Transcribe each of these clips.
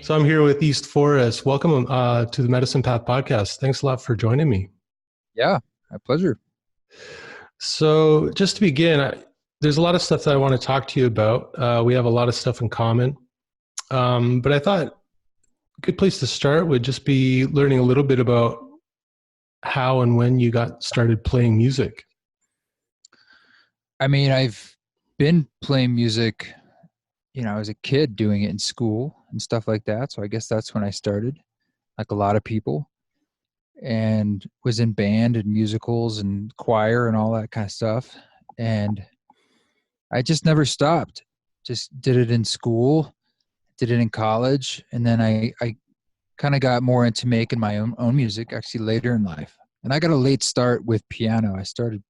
So I'm here with East Forest. Welcome to the Medicine Path podcast. Thanks a lot for joining me. Yeah, my pleasure. So just to begin, there's a lot of stuff that I want to talk to you about. We have a lot of stuff in common, but I thought a good place to start would just be learning a little bit about how and when you got started playing music. I mean, I've been playing music, I was a kid doing it in school and stuff like that. So I guess that's when I started, like a lot of people, and was in band and musicals and choir and all that kind of stuff. And I just never stopped. Just did it in school, did it in college. And then I kind of got more into making my own music actually later in life. And I got a late start with piano. I started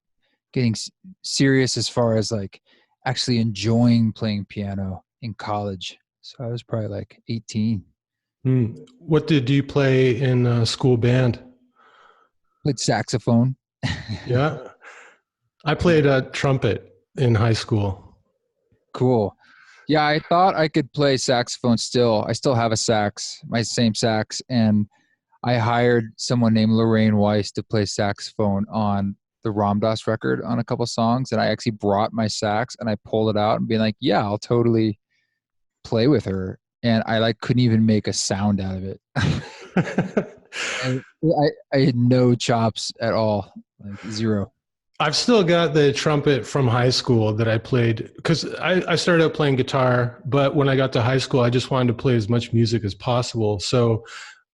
getting serious as far as like actually enjoying playing piano in college. So I was probably like 18. What did you play in a school band? Played saxophone. Yeah, I played trumpet in high school. Cool. Yeah, I thought I could play saxophone still. I still have a sax, my same sax, and I hired someone named Lorraine Weiss to play saxophone on the Ram Dass record on a couple songs, and I actually brought my sax and I pulled it out and being like, yeah, I'll totally play with her. And I like couldn't even make a sound out of it. I had no chops at all, like zero. I've still got the trumpet from high school that I played because I started out playing guitar, but when I got to high school, I just wanted to play as much music as possible. So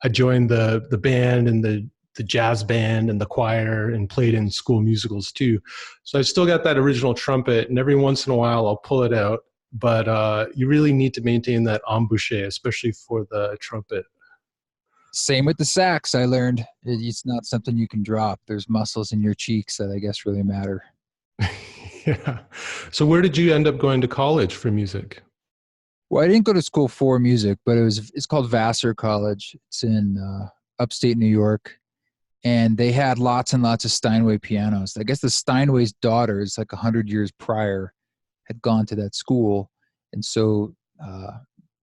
I joined the band and the jazz band and the choir and played in school musicals too. So I still got that original trumpet, and every once in a while I'll pull it out. But you really need to maintain that embouchure, especially for the trumpet. Same with the sax. I learned it's not something you can drop. There's muscles in your cheeks that I guess really matter. Yeah. So where did you end up going to college for music? Well, I didn't go to school for music, but it's called Vassar College. It's in upstate New York, and they had lots and lots of Steinway pianos. I guess the Steinway's daughters, like 100 years prior, had gone to that school, and so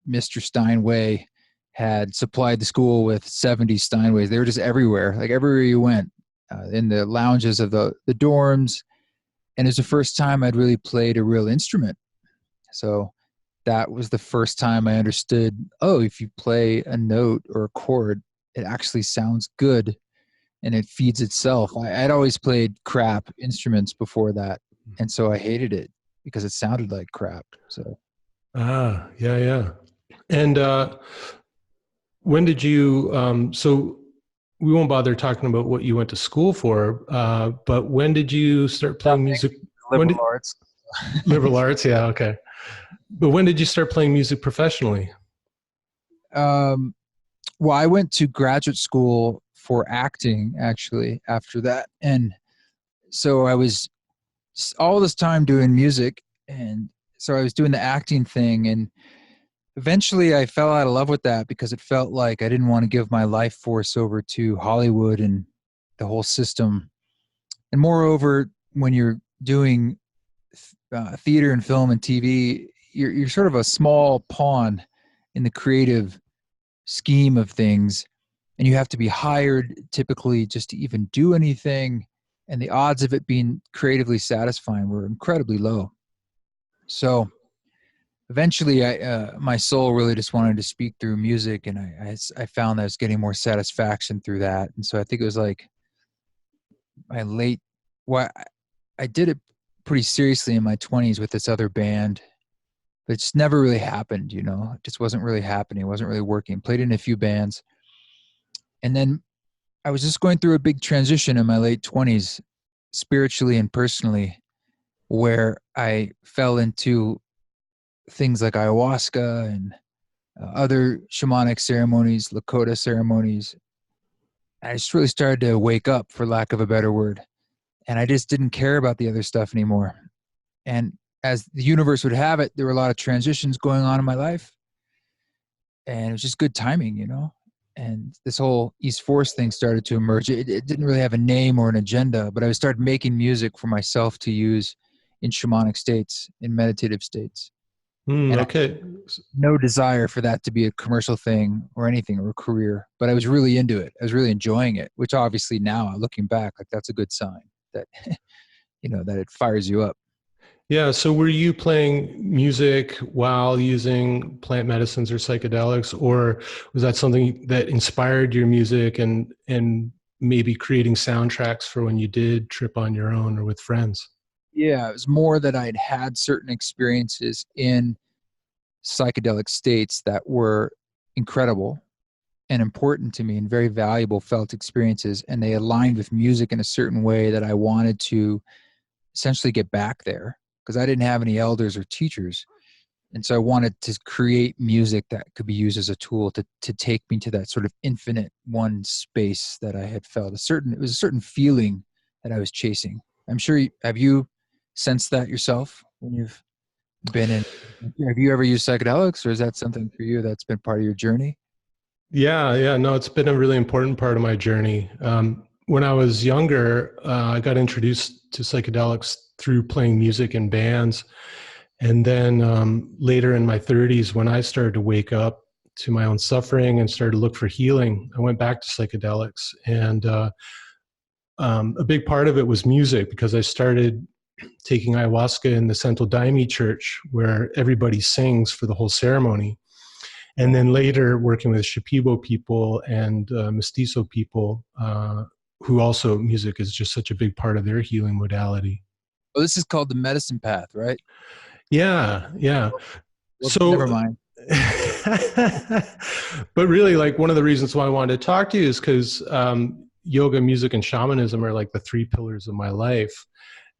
Mr. Steinway had supplied the school with 70 Steinways. They were just everywhere, like everywhere you went, in the lounges of the dorms. And it was the first time I'd really played a real instrument. So that was the first time I understood, oh, if you play a note or a chord, it actually sounds good and it feeds itself. I'd always played crap instruments before that. And so I hated it because it sounded like crap. So Yeah, yeah. And when did you, so we won't bother talking about what you went to school for, but when did you start playing nothing, music? When liberal did arts. liberal arts? Yeah, okay. But when did you start playing music professionally? um, well, I went to graduate school for acting actually after that. And so I was all this time doing music. And so I was doing the acting thing. And eventually I fell out of love with that because it felt like I didn't want to give my life force over to Hollywood and the whole system. And moreover, when you're doing theater and film and TV, you're sort of a small pawn in the creative scheme of things, and you have to be hired typically just to even do anything, and the odds of it being creatively satisfying were incredibly low. So eventually my soul really just wanted to speak through music, and I found that I was getting more satisfaction through that. And so I think it was like my late well I did it pretty seriously in my 20s with this other band, but it just never really happened. It just wasn't really happening. It wasn't really working. Played in a few bands, and then I was just going through a big transition in my late 20s, spiritually and personally, where I fell into things like ayahuasca and other shamanic ceremonies, Lakota ceremonies. I just really started to wake up, for lack of a better word. And I just didn't care about the other stuff anymore. And as the universe would have it, there were a lot of transitions going on in my life. And it was just good timing. And this whole East Forest thing started to emerge. It didn't really have a name or an agenda, but I started making music for myself to use in shamanic states, in meditative states. Mm, And I okay. had no desire for that to be a commercial thing or anything or a career, but I was really into it. I was really enjoying it, which obviously now looking back, like that's a good sign that, that it fires you up. Yeah. So were you playing music while using plant medicines or psychedelics, or was that something that inspired your music and maybe creating soundtracks for when you did trip on your own or with friends? Yeah, it was more that I'd had certain experiences in psychedelic states that were incredible and important to me and very valuable felt experiences. And they aligned with music in a certain way that I wanted to essentially get back there because I didn't have any elders or teachers. And so I wanted to create music that could be used as a tool to take me to that sort of infinite one space that I had felt. It was a certain feeling that I was chasing. I'm sure have you sensed that yourself when you've been in, have you ever used psychedelics, or is that something for you that's been part of your journey? Yeah, yeah, no, it's been a really important part of my journey. When I was younger, I got introduced to psychedelics through playing music in bands. And then later in my 30s, when I started to wake up to my own suffering and started to look for healing, I went back to psychedelics. And a big part of it was music because I started taking ayahuasca in the Santo Daime church where everybody sings for the whole ceremony. And then later working with Shipibo people and Mestizo people, who also music is just such a big part of their healing modality. Well, this is called the medicine path, right? Yeah, yeah. Well, never So, mind. but really, like one of the reasons why I wanted to talk to you is because yoga, music, and shamanism are like the three pillars of my life.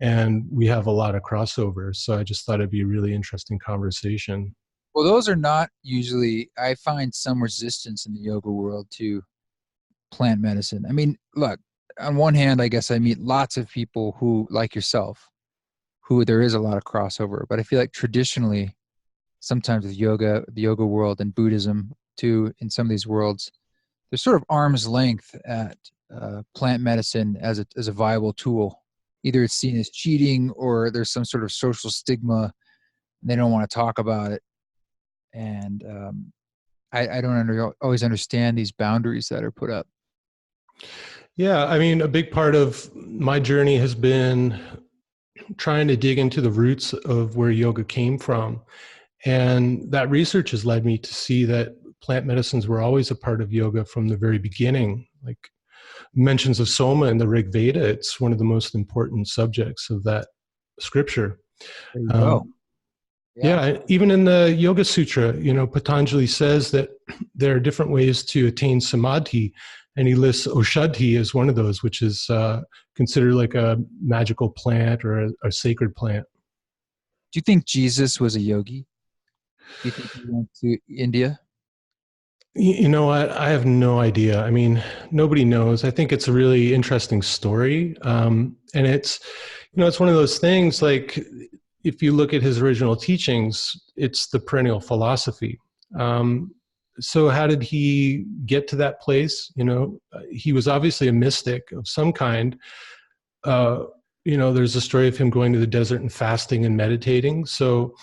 And we have a lot of crossovers. So I just thought it'd be a really interesting conversation. Well, those are not usually, I find some resistance in the yoga world to plant medicine. I mean, look, on one hand, I guess I meet lots of people who, like yourself, who there is a lot of crossover, but I feel like traditionally, sometimes with yoga, the yoga world and Buddhism too, in some of these worlds, there's sort of arm's length at plant medicine as a viable tool. Either it's seen as cheating or there's some sort of social stigma. And they don't want to talk about it. And I don't always understand these boundaries that are put up. Yeah, I mean, a big part of my journey has been trying to dig into the roots of where yoga came from. And that research has led me to see that plant medicines were always a part of yoga from the very beginning. Like mentions of Soma in the Rig Veda, it's one of the most important subjects of that scripture. There you go. Um, Yeah. yeah, even in the Yoga Sutra, Patanjali says that there are different ways to attain samadhi, and he lists Oshadhi as one of those, which is considered like a magical plant or a sacred plant. Do you think Jesus was a yogi? Do you think he went to India? You know what? I have no idea. I mean, nobody knows. I think it's a really interesting story. And it's one of those things like if you look at his original teachings, it's the perennial philosophy. Um, so how did he get to that place? He was obviously a mystic of some kind. Uh, there's a story of him going to the desert and fasting and meditating. So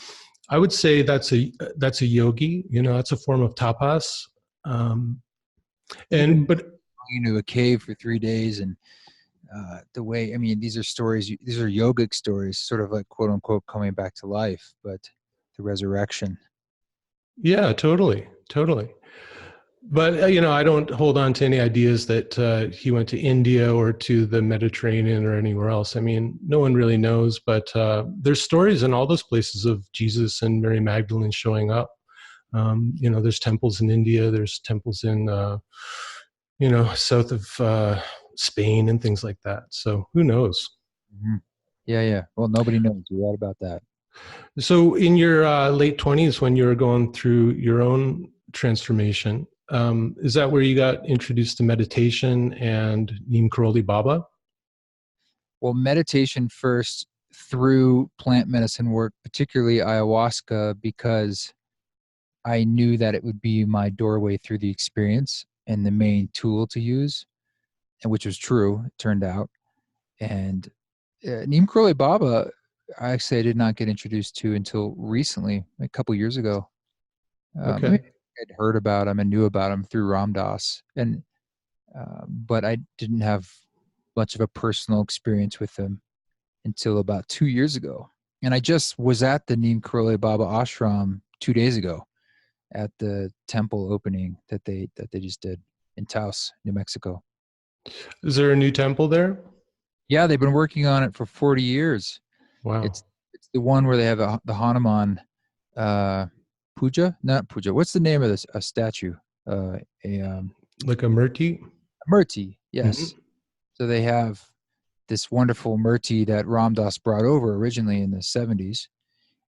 I would say that's a yogi. That's a form of tapas. Um, and Even but going into a cave for 3 days and the way, I mean, these are stories, these are yogic stories, sort of like quote unquote coming back to life, but the resurrection. yeah, totally, totally. But I don't hold on to any ideas that he went to India or to the Mediterranean or anywhere else. I mean, no one really knows. But there's stories in all those places of Jesus and Mary Magdalene showing up. There's temples in India. There's temples in south of Spain and things like that. So who knows? Mhm. Yeah, yeah. Well, nobody knows. You're right about that. So, in your late 20s, when you were going through your own transformation, is that where you got introduced to meditation and Neem Karoli Baba? Well, meditation first through plant medicine work, particularly ayahuasca, because I knew that it would be my doorway through the experience and the main tool to use, and which was true, it turned out. And Neem Karoli Baba, actually I did not get introduced to until recently, a couple years ago. I mean, Okay. I'd heard about him and knew about him through Ram Dass, and but I didn't have much of a personal experience with him until about 2 years ago. And I just was at the Neem Karoli Baba ashram 2 days ago at the temple opening that they just did in Taos, New Mexico. Is there a new temple there? Yeah, they've been working on it for 40 years. Wow. It's the one where they have the Hanuman uh, puja, not puja. What's the name of this? A statue, a Like a murti? murti. Hmm. Yes. So they have this wonderful murti that Ram Dass brought over originally in the 70s.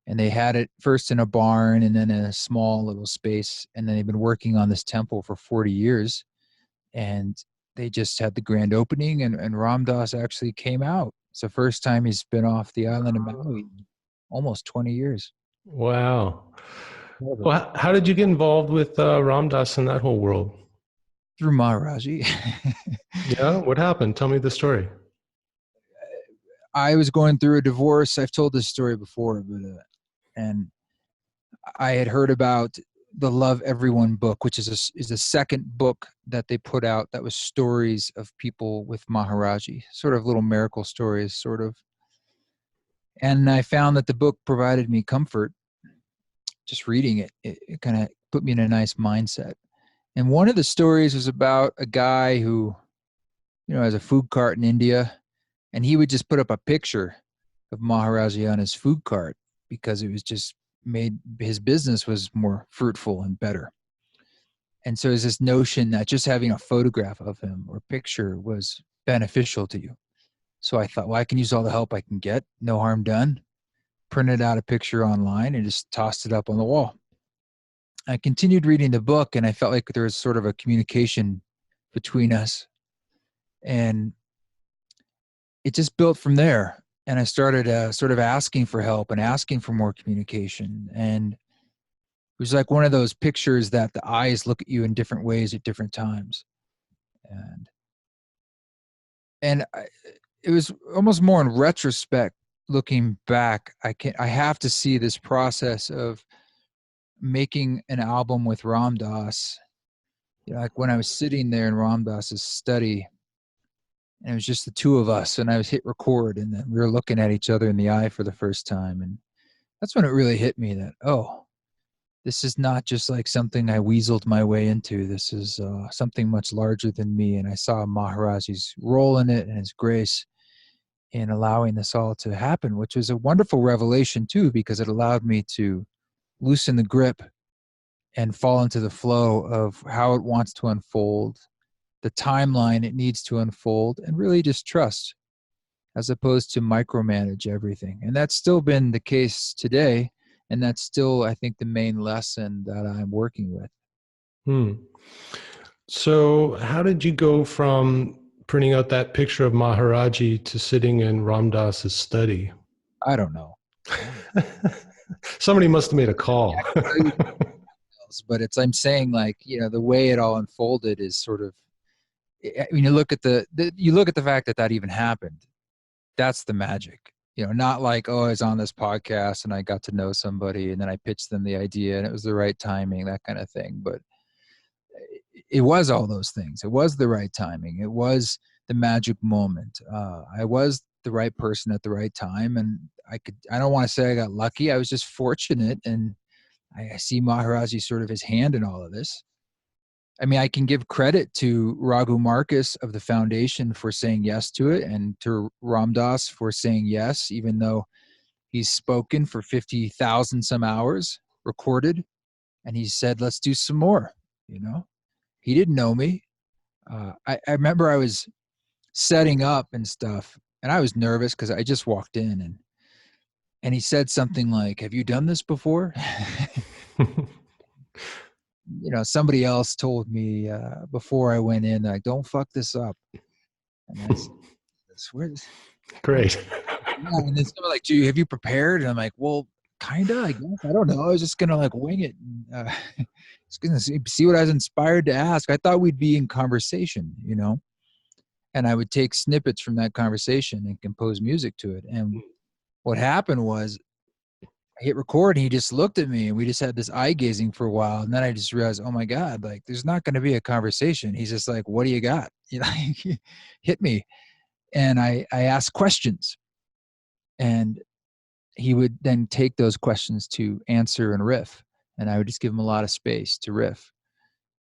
And they had it first in a barn and then in a small little space. And then they've been working on this temple for 40 years. And they just had the grand opening, and Ram Dass actually came out. It's the first time he's been off the island of Maui in almost 20 years. Wow. Incredible. Well, how did you get involved with Ram Dass and that whole world? Through Maharaji. Yeah, what happened? Tell me the story. I was going through a divorce. I've told this story before, but and I had heard about the Love Everyone book, which is a second book that they put out that was stories of people with Maharaji, sort of little miracle stories, sort of. And I found that the book provided me comfort. Just reading it, it kind of put me in a nice mindset. And one of the stories was about a guy who, has a food cart in India, and he would just put up a picture of Maharaji on his food cart because it was just made his business was more fruitful and better. And so there's this notion that just having a photograph of him or picture was beneficial to you. So I thought, well, I can use all the help I can get. No harm done. Printed out a picture online and just tossed it up on the wall. I continued reading the book, and I felt like there was sort of a communication between us. And it just built from there. And I started sort of asking for help and asking for more communication. And it was like one of those pictures that the eyes look at you in different ways at different times. And and it was almost more in retrospect, looking back. I have to see this process of making an album with Ram Dass. Like when I was sitting there in Ram Dass's study, and it was just the two of us, and I was hit record, and then we were looking at each other in the eye for the first time. And that's when it really hit me that, oh, this is not just like something I weaseled my way into. This is something much larger than me. And I saw Maharaji's role in it and his grace in allowing this all to happen, which was a wonderful revelation too, because it allowed me to loosen the grip and fall into the flow of how it wants to unfold, the timeline it needs to unfold, and really just trust as opposed to micromanage everything. And that's still been the case today. And that's still, I think, the main lesson that I'm working with. Hmm. So, how did you go from printing out that picture of Maharaji to sitting in Ram Dass's study? I don't know. Somebody must have made a call. But I'm saying, like, the way it all unfolded is sort of, I mean, you look at the fact that even happened. That's the magic. Not like, oh, I was on this podcast and I got to know somebody and then I pitched them the idea and it was the right timing, that kind of thing. But it was all those things. It was the right timing. It was the magic moment. I was the right person at the right time. And I don't want to say I got lucky. I was just fortunate. And I see Maharaji sort of his hand in all of this. I mean, I can give credit to Raghu Marcus of the foundation for saying yes to it, and to Ram Dass for saying yes, even though he's spoken for 50,000 some hours recorded. And he said, let's do some more. He didn't know me. I remember I was setting up and stuff, and I was nervous because I just walked in, and he said something like, have you done this before? Somebody else told me before I went in, like, don't fuck this up. And I said, Great. Yeah, and then someone like, have you prepared? And I'm like, well, kinda, I guess. I don't know. I was just gonna like wing it. And, just gonna see what I was inspired to ask. I thought we'd be in conversation, and I would take snippets from that conversation and compose music to it. And what happened was I hit record and he just looked at me and we just had this eye gazing for a while. And then I just realized, oh my God, like there's not going to be a conversation. He's just like, what do you got? You know, hit me. And I asked questions and he would then take those questions to answer and riff. And I would just give him a lot of space to riff.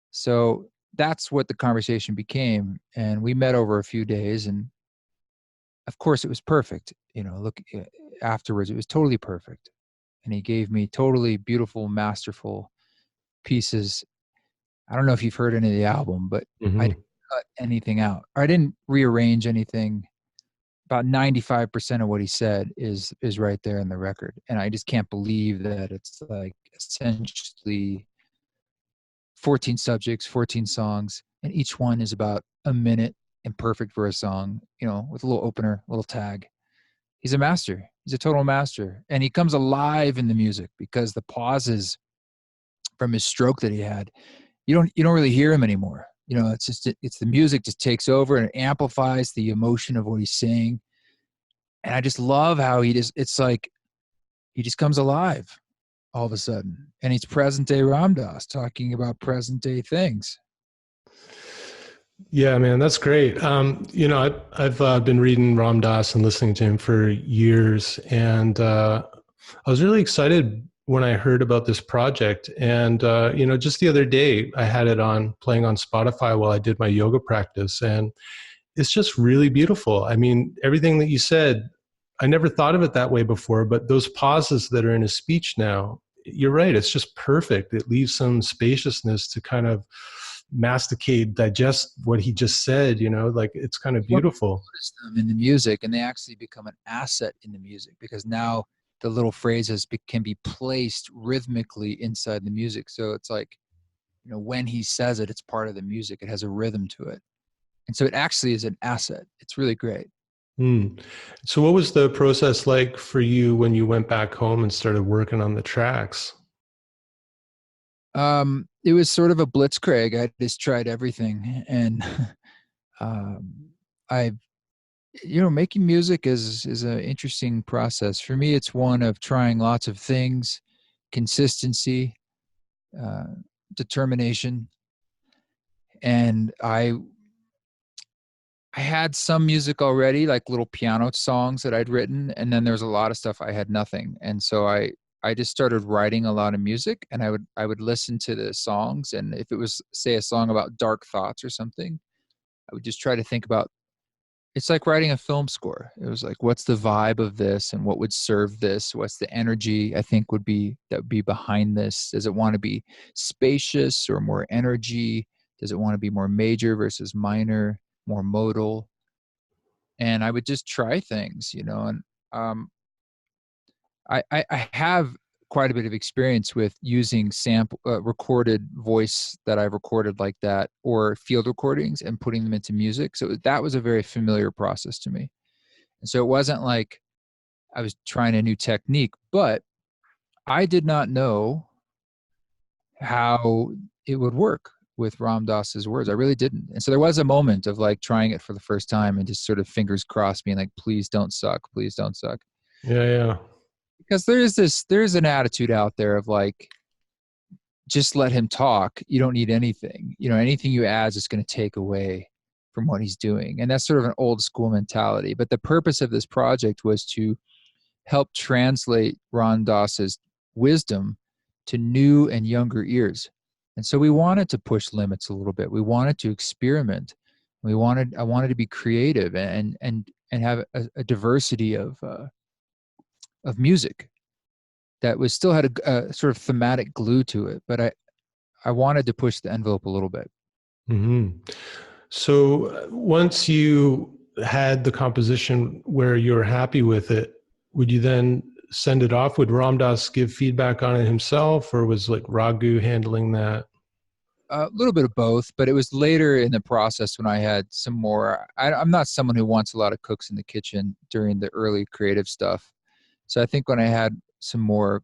So that's what the conversation became. And we met over a few days and of course it was perfect. You know, look, afterwards, it was totally perfect. And he gave me totally beautiful, masterful pieces. I don't know if you've heard any of the album, but I Hmm. didn't cut anything out. Or I didn't rearrange anything. About 95% of what he said is right there in the record. And I just can't believe that it's like essentially 14 subjects, 14 songs, and each one is about a minute and perfect for a song, you know, with a little opener, a little tag. He's a master. He's a total master. And he comes alive in the music because the pauses from his stroke that he had, you don't really hear him anymore. You know, it's the music just takes over and it amplifies the emotion of what he's saying. And I just love how it's like he just comes alive all of a sudden. And he's present day Ram Dass talking about present day things. Yeah, man, that's great. I've been reading Ram Dass and listening to him for years, and I was really excited when I heard about this project. And just the other day, I had it on playing on Spotify while I did my yoga practice, and it's just really beautiful. I mean, everything that you said, I never thought of it that way before, but those pauses that are in his speech now, you're right. It's just perfect. It leaves some spaciousness to kind of masticate, digest what he just said, like it's kind of Well, beautiful. notice them in the music, and they actually become an asset in the music because now the little phrases can be placed rhythmically inside the music. So it's like, you know, when he says it, it's part of the music. It has a rhythm to it. And so it actually is an asset. It's really great. Hmm. So what was the process like for you when you went back home and started working on the tracks? It was sort of a blitzkrieg. I just tried everything. And um, I, you know, making music is an interesting process. For me, it's one of trying lots of things, consistency, uh, determination. And I had some music already, like little piano songs that I'd written, and then there was a lot of stuff I had nothing. And so I just started writing a lot of music, and I would listen to the songs, and if it was say a song about dark thoughts or something, I would just try to think about. It's like writing a film score. It was like, what's the vibe of this, and what would serve this? What's the energy I think would be behind this? Does it want to be spacious or more energy? Does it want to be more major versus minor, more modal? And I would just try things, you know. And um, I have quite a bit of experience with using sample recorded voice that I've recorded like that, or field recordings, and putting them into music. So that was a very familiar process to me. And so it wasn't like I was trying a new technique, but I did not know how it would work with Ram Dass's words. I really didn't. And so there was a moment of like trying it for the first time and just sort of fingers crossed, being like, please don't suck, please don't suck. Yeah, yeah. Because there's an attitude out there of like, just let him talk. You don't need anything. You know, anything you add is just going to take away from what he's doing. And that's sort of an old school mentality. But the purpose of this project was to help translate Ram Dass's wisdom to new and younger ears. And so we wanted to push limits a little bit. We wanted to experiment. I wanted to be creative and have a diversity of music that was still had a sort of thematic glue to it. But I wanted to push the envelope a little bit. Hmm. So once you had the composition where you were happy with it, would you then send it off? Would Ram Dass give feedback on it himself, or was like Raghu handling that? A little bit of both, but it was later in the process when I had some more. I'm not someone who wants a lot of cooks in the kitchen during the early creative stuff. So I think when I had some more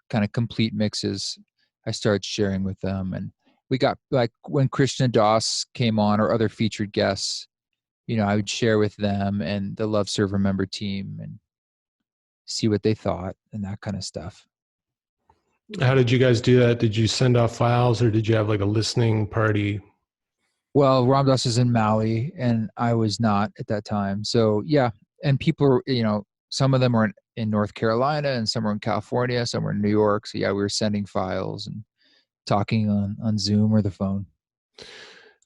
kind of complete mixes, I started sharing with them. And we got like when Krishna Das came on or other featured guests, you know, I would share with them and the Love Serve Remember team. And see what they thought and that kind of stuff. How did you guys do that? Did you send off files or did you have like a listening party? Well, Ram Dass is in Maui and I was not at that time. So yeah. And people are, some of them were in North Carolina and some were in California, some were in New York. So yeah, we were sending files and talking on Zoom or the phone.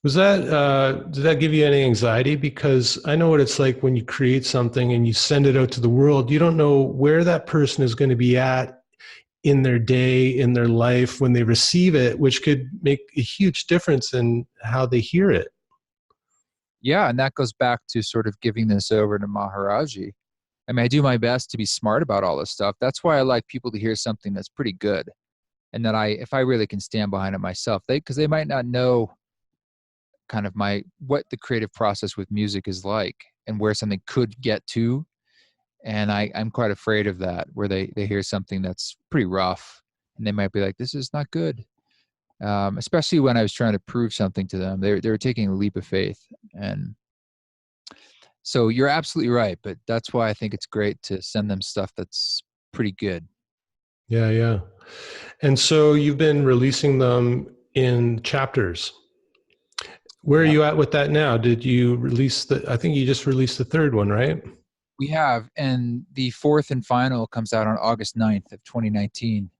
Was that, did that give you any anxiety? Because I know what it's like when you create something and you send it out to the world, you don't know where that person is going to be at in their day, in their life when they receive it, which could make a huge difference in how they hear it. Yeah. And that goes back to sort of giving this over to Maharaji. I mean, I do my best to be smart about all this stuff. That's why I like people to hear something that's pretty good. And that if I really can stand behind it myself, because they might not know kind of what the creative process with music is like and where something could get to. And I'm quite afraid of that, where they hear something that's pretty rough and they might be like, this is not good. Especially when I was trying to prove something to them, they were taking a leap of faith. And so you're absolutely right. But that's why I think it's great to send them stuff that's pretty good. Yeah, yeah. And so you've been releasing them in chapters. Where are Yeah, you at with that now? Did you release I think you just released the third one, right? we have. And the fourth and final comes out on August 9th of 2019.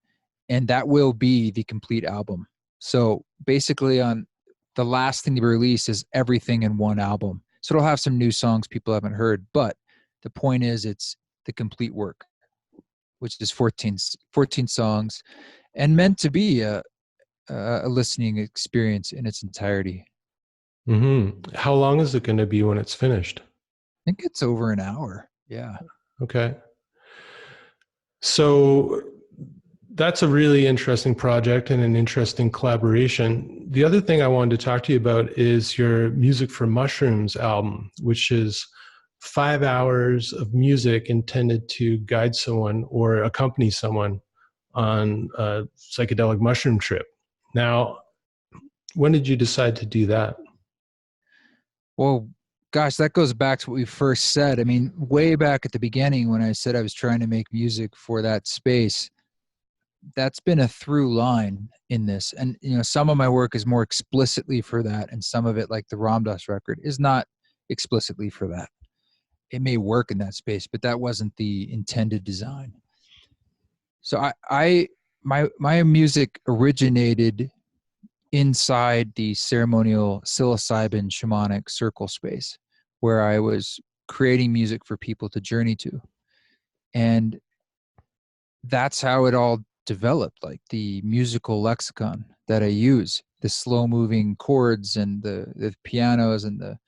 And that will be the complete album. So basically on the last thing to be released is everything in one album. So it'll have some new songs people haven't heard, but the point is it's the complete work, which is 14 songs and meant to be a listening experience in its entirety. How long is it going to be when it's finished? I think it's over an hour. Yeah. Okay. So that's a really interesting project and an interesting collaboration. The other thing I wanted to talk to you about is your Music for Mushrooms album, which is 5 hours of music intended to guide someone or accompany someone on a psychedelic mushroom trip. Now, when did you decide to do that? Well, gosh, that goes back to what we first said. I mean, way back at the beginning when I said I was trying to make music for that space, that's been a through line in this. And, some of my work is more explicitly for that. And some of it, like the Ram Dass record, is not explicitly for that. It may work in that space, but that wasn't the intended design. So my music originated inside the ceremonial psilocybin shamanic circle space where I was creating music for people to journey to. And that's how it all developed, like the musical lexicon that I use, the slow moving chords and the pianos and the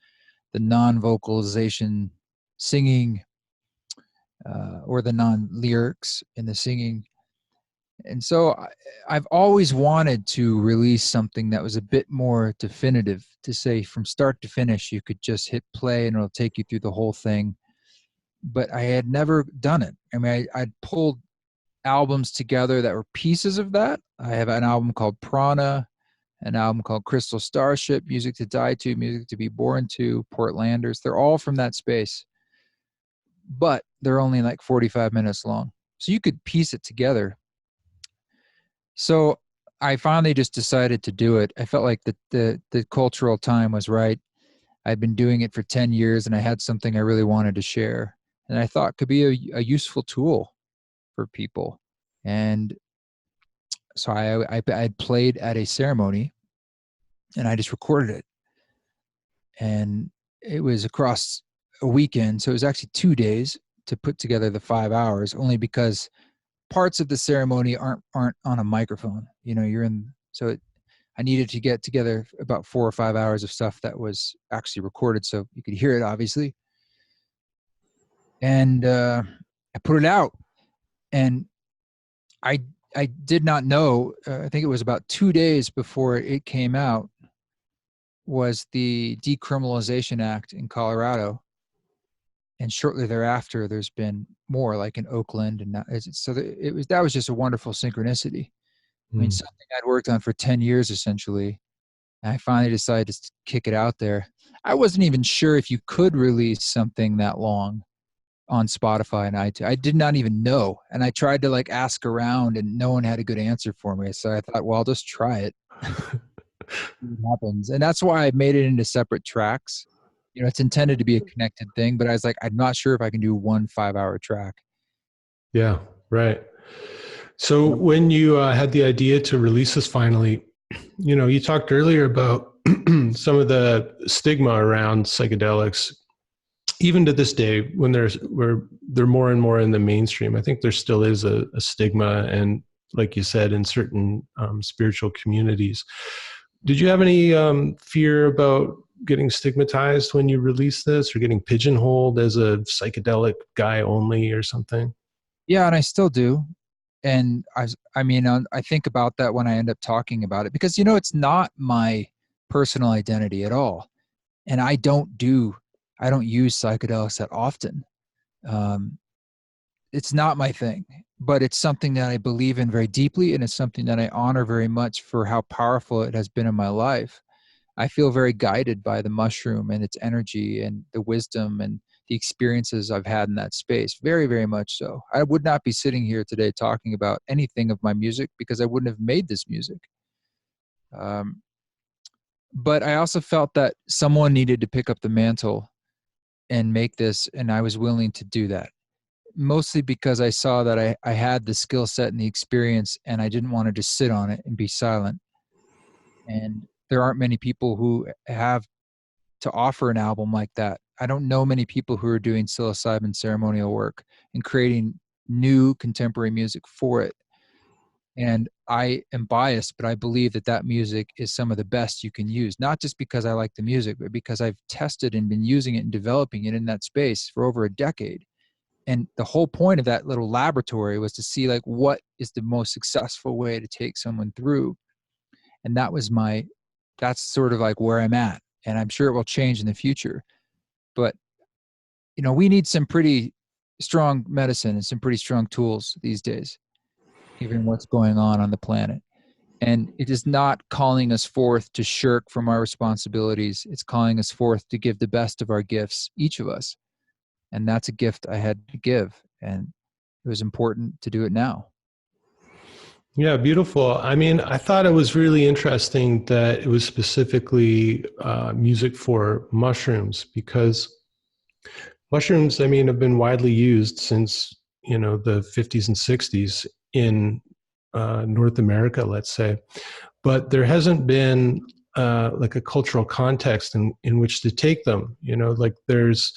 non-vocalization singing or the non-lyrics in the singing. And so I've always wanted to release something that was a bit more definitive, to say from start to finish, you could just hit play and it'll take you through the whole thing. But I had never done it. I mean, I'd pulled albums together that were pieces of that. I have an album called Prana, an album called Crystal Starship, Music to Die To, Music to Be Born To, Portlanders. They're all from that space, but they're only like 45 minutes long. So you could piece it together. So I finally just decided to do it. I felt like the cultural time was right. I'd been doing it for 10 years and I had something I really wanted to share. And I thought could be a useful tool for people. And so I played at a ceremony and I just recorded it. And it was across a weekend. So it was actually 2 days to put together the 5 hours, only because parts of the ceremony aren't on a microphone. You're in, so I needed to get together about 4 or 5 hours of stuff that was actually recorded so you could hear it, obviously. And I put it out, and I did not know. I think it was about 2 days before it came out was the Decriminalization Act in Colorado, and shortly thereafter, there's been more, like in Oakland, and that was just a wonderful synchronicity. I mean, something I'd worked on for 10 years essentially. And I finally decided to kick it out there. I wasn't even sure if you could release something that long on Spotify and iTunes. I did not even know. And I tried to like ask around and no one had a good answer for me. So I thought, well, I'll just try it. See what happens. And that's why I made it into separate tracks. You know, it's intended to be a connected thing, but I was like, I'm not sure if I can do one 5-hour track. Yeah, right. So when you had the idea to release this finally, you talked earlier about some of the stigma around psychedelics. Even to this day, when they're more and more in the mainstream, I think there still is a stigma, and like you said, in certain spiritual communities. Did you have any fear about getting stigmatized when you released this, or getting pigeonholed as a psychedelic guy only or something? Yeah, and I still do. And I mean, I think about that when I end up talking about it because, it's not my personal identity at all. And I don't use psychedelics that often. Um, it's not my thing, but it's something that I believe in very deeply. And it's something that I honor very much for how powerful it has been in my life. I feel very guided by the mushroom and its energy and the wisdom and the experiences I've had in that space. Very, very much so. I would not be sitting here today talking about anything of my music because I wouldn't have made this music. But I also felt that someone needed to pick up the mantle and make this, and I was willing to do that. Mostly because I saw that I had the skill set and the experience, and I didn't want to just sit on it and be silent. And there aren't many people who have to offer an album like that. I don't know many people who are doing psilocybin ceremonial work and creating new contemporary music for it. And I am biased, but I believe that music is some of the best you can use, not just because I like the music, but because I've tested and been using it and developing it in that space for over a decade. And the whole point of that little laboratory was to see like what is the most successful way to take someone through. And that's sort of like where I'm at. And I'm sure it will change in the future. But, we need some pretty strong medicine and some pretty strong tools these days, given what's going on the planet. And it is not calling us forth to shirk from our responsibilities. It's calling us forth to give the best of our gifts, each of us. And that's a gift I had to give. And it was important to do it now. Yeah, beautiful. I mean, I thought it was really interesting that it was specifically music for mushrooms, because mushrooms, I mean, have been widely used since, the 50s and 60s in North America, let's say. But there hasn't been like a cultural context in which to take them. Like there's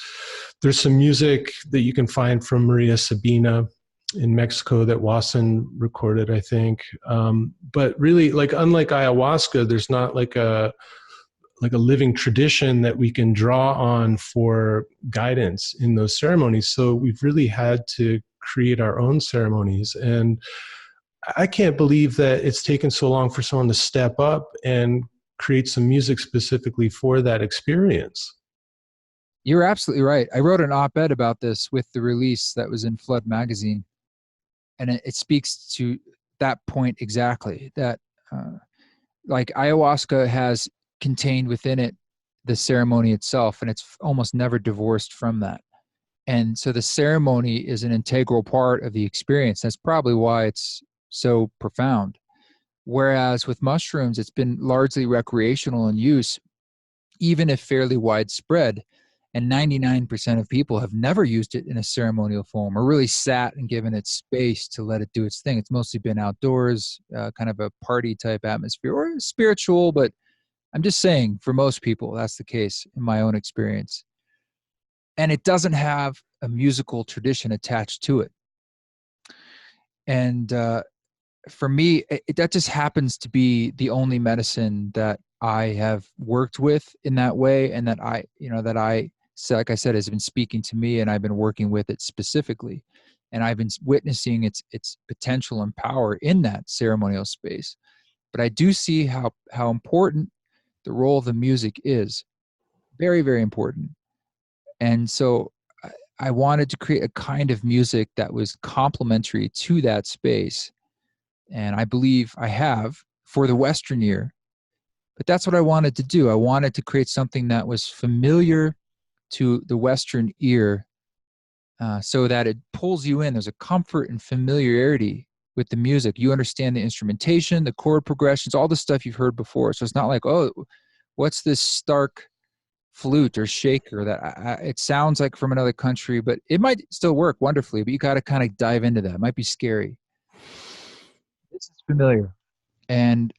some music that you can find from Maria Sabina in Mexico that Wasson recorded, I think. But really, like unlike ayahuasca, there's not like a living tradition that we can draw on for guidance in those ceremonies. So we've really had to create our own ceremonies. And I can't believe that it's taken so long for someone to step up and create some music specifically for that experience. You're absolutely right. I wrote an op-ed about this with the release that was in Flood magazine. And it speaks to that point exactly, that like ayahuasca has contained within it the ceremony itself, and it's almost never divorced from that. And so the ceremony is an integral part of the experience. That's probably why it's so profound. Whereas with mushrooms, it's been largely recreational in use, even if fairly widespread. And 99% of people have never used it in a ceremonial form or really sat and given it space to let it do its thing. It's mostly been outdoors, kind of a party type atmosphere or spiritual, but I'm just saying for most people, that's the case in my own experience. And it doesn't have a musical tradition attached to it. And for me, that just happens to be the only medicine that I have worked with in that way, and that so like I said, has been speaking to me, and I've been working with it specifically, and I've been witnessing its potential and power in that ceremonial space. But I do see how important the role of the music is, very, very important. And so I wanted to create a kind of music that was complementary to that space, and I believe I have for the Western ear. But that's what I wanted to do. I wanted to create something that was familiar to the Western ear, so that it pulls you in. There's a comfort and familiarity with the music. You understand the instrumentation, the chord progressions, all the stuff you've heard before. So it's not like, oh, what's this stark flute or shaker that it sounds like from another country, but it might still work wonderfully, but you got to kind of dive into that. It might be scary. This is familiar. And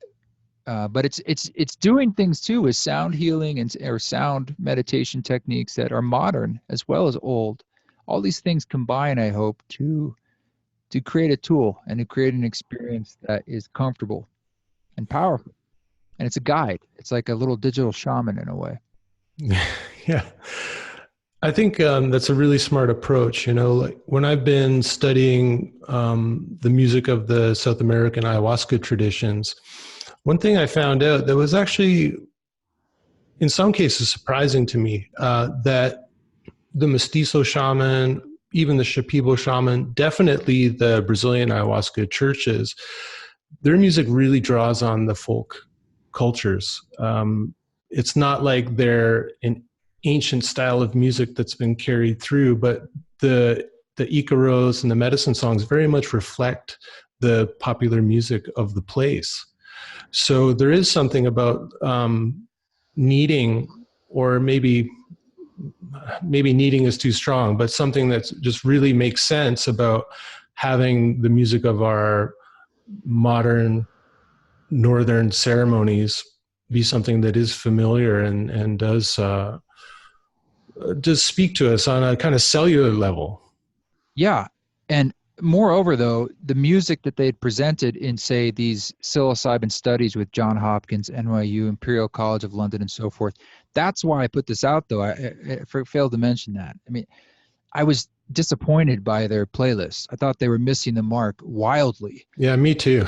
but it's doing things too with sound healing and or sound meditation techniques that are modern as well as old. All these things combine, I hope, to create a tool and to create an experience that is comfortable and powerful. And it's a guide. It's like a little digital shaman in a way. Yeah. I think that's a really smart approach. You know, like when I've been studying the music of the South American ayahuasca traditions, one thing I found out that was actually, in some cases, surprising to me, that the mestizo shaman, even the Shipibo shaman, definitely the Brazilian ayahuasca churches, their music really draws on the folk cultures. It's not like they're an ancient style of music that's been carried through, but the Icaros and the medicine songs very much reflect the popular music of the place. So there is something about needing, or maybe needing is too strong, but something that just really makes sense about having the music of our modern northern ceremonies be something that is familiar and does speak to us on a kind of cellular level. Yeah. And moreover, though, the music that they had presented in, say, these psilocybin studies with John Hopkins, NYU, Imperial College of London, and so forth. That's why I put this out, though. I failed to mention that. I mean, I was disappointed by their playlist. I thought they were missing the mark wildly. Yeah, me too.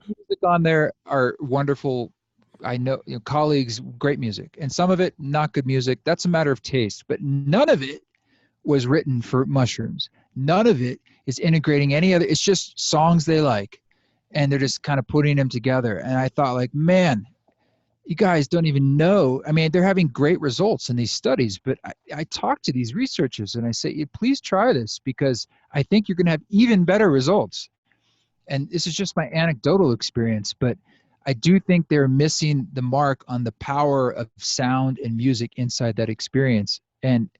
Music on there are wonderful. I know, colleagues, great music, and some of it not good music. That's a matter of taste, but none of it was written for mushrooms. None of it is integrating any other. It's just songs they like, and they're just kind of putting them together. And I thought, like, man, you guys don't even know. I mean, they're having great results in these studies, but I talk to these researchers and I say, please try this, because I think you're going to have even better results. And this is just my anecdotal experience, but I do think they're missing the mark on the power of sound and music inside that experience. And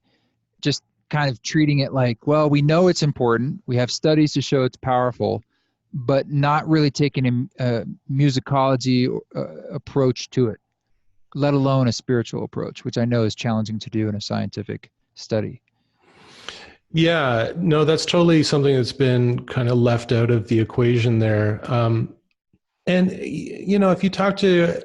just kind of treating it like, well, we know it's important. We have studies to show it's powerful, but not really taking a musicology approach to it, let alone a spiritual approach, which I know is challenging to do in a scientific study. Yeah, no, that's totally something that's been kind of left out of the equation there. And, you know, if you talk to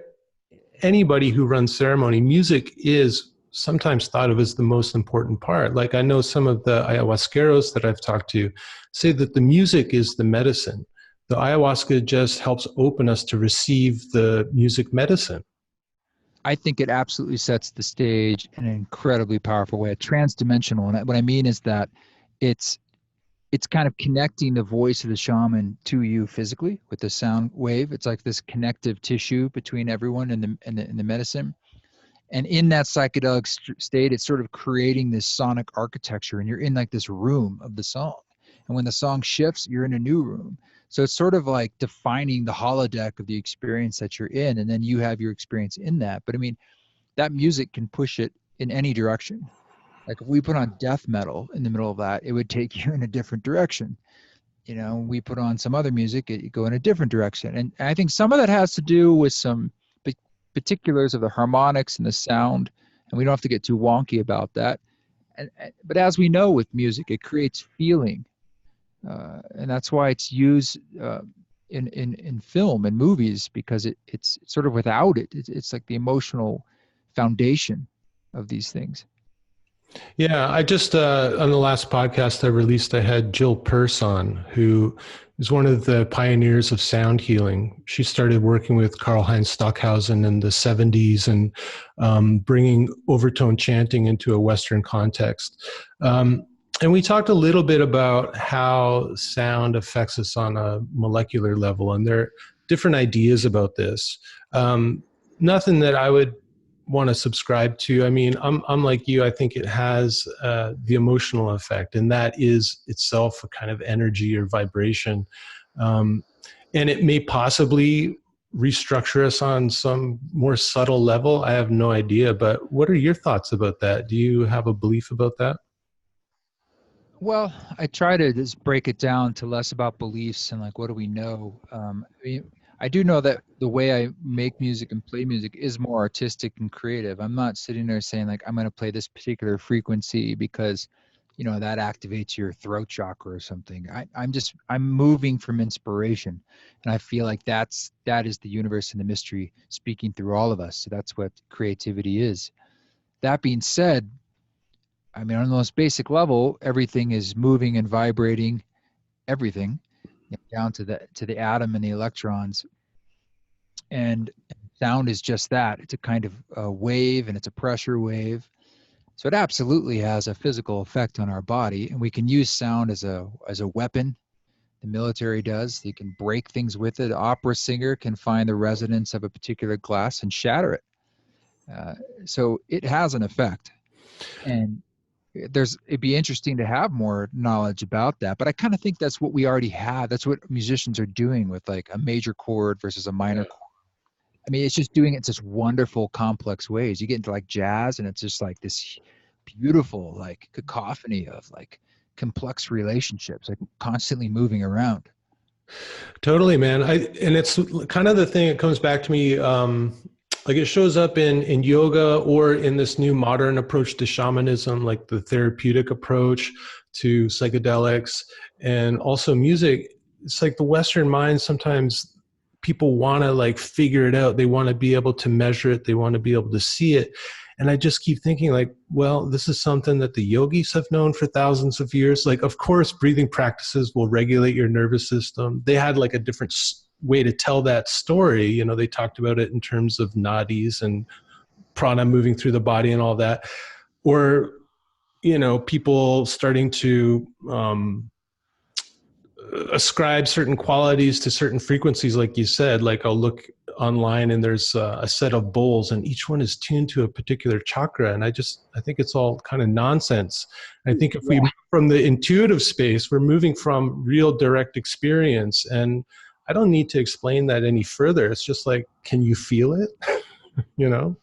anybody who runs ceremony, music is sometimes thought of as the most important part. Like I know some of the ayahuasqueros that I've talked to say that the music is the medicine. The ayahuasca just helps open us to receive the music medicine. I think it absolutely sets the stage in an incredibly powerful way, transdimensional. And what I mean is that it's kind of connecting the voice of the shaman to you physically with the sound wave. It's like this connective tissue between everyone and the medicine. And in that psychedelic state, it's sort of creating this sonic architecture, and you're in like this room of the song. And when the song shifts, you're in a new room. So it's sort of like defining the holodeck of the experience that you're in, and then you have your experience in that. But I mean, that music can push it in any direction. Like if we put on death metal in the middle of that, it would take you in a different direction. You know, we put on some other music, it go in a different direction. And I think some of that has to do with some particulars of the harmonics and the sound, and we don't have to get too wonky about that. But as we know with music, it creates feeling, and that's why it's used in film and movies, because it's sort of without it, it's like the emotional foundation of these things. Yeah, I just on the last podcast I released, I had Jill Peirce on, who is one of the pioneers of sound healing. She started working with Karl-Heinz Stockhausen in the 70s and bringing overtone chanting into a Western context. And we talked a little bit about how sound affects us on a molecular level, and there are different ideas about this. Nothing that I would want to subscribe to. I mean, I'm like you. I think it has the emotional effect, and that is itself a kind of energy or vibration, um, and it may possibly restructure us on some more subtle level. I have no idea, but what are your thoughts about that? Do you have a belief about that? Well, I try to just break it down to less about beliefs and like what do we know. I mean, I do know that the way I make music and play music is more artistic and creative. I'm not sitting there saying like I'm going to play this particular frequency because, that activates your throat chakra or something. I'm moving from inspiration, and I feel like that is the universe and the mystery speaking through all of us. So that's what creativity is. That being said, I mean, on the most basic level, everything is moving and vibrating, everything, down to the atom and the electrons. And sound is just that. It's a kind of a wave, and it's a pressure wave. So it absolutely has a physical effect on our body, and we can use sound as a weapon. The military does. They can break things with it. An opera singer can find the resonance of a particular glass and shatter it. Uh, so it has an effect. And it'd be interesting to have more knowledge about that, but I kind of think that's what we already have. That's what musicians are doing with like a major chord versus a minor chord. I mean, it's just doing it in such wonderful complex ways. You get into like jazz and it's just like this beautiful like cacophony of like complex relationships like constantly moving around. Totally, man. And it's kind of the thing. It comes back to me. Like it shows up in yoga or in this new modern approach to shamanism, like the therapeutic approach to psychedelics, and also music. It's like the Western mind. Sometimes people want to like figure it out. They want to be able to measure it. They want to be able to see it. And I just keep thinking like, well, this is something that the yogis have known for thousands of years. Like, of course, breathing practices will regulate your nervous system. They had like a different way to tell that story. You know, they talked about it in terms of nadis and prana moving through the body and all that. Or, people starting to ascribe certain qualities to certain frequencies, like you said. Like I'll look online and there's a set of bowls and each one is tuned to a particular chakra, and I think it's all kind of nonsense. I think if we move from the intuitive space, we're moving from real direct experience, and I don't need to explain that any further. It's just like, can you feel it? you know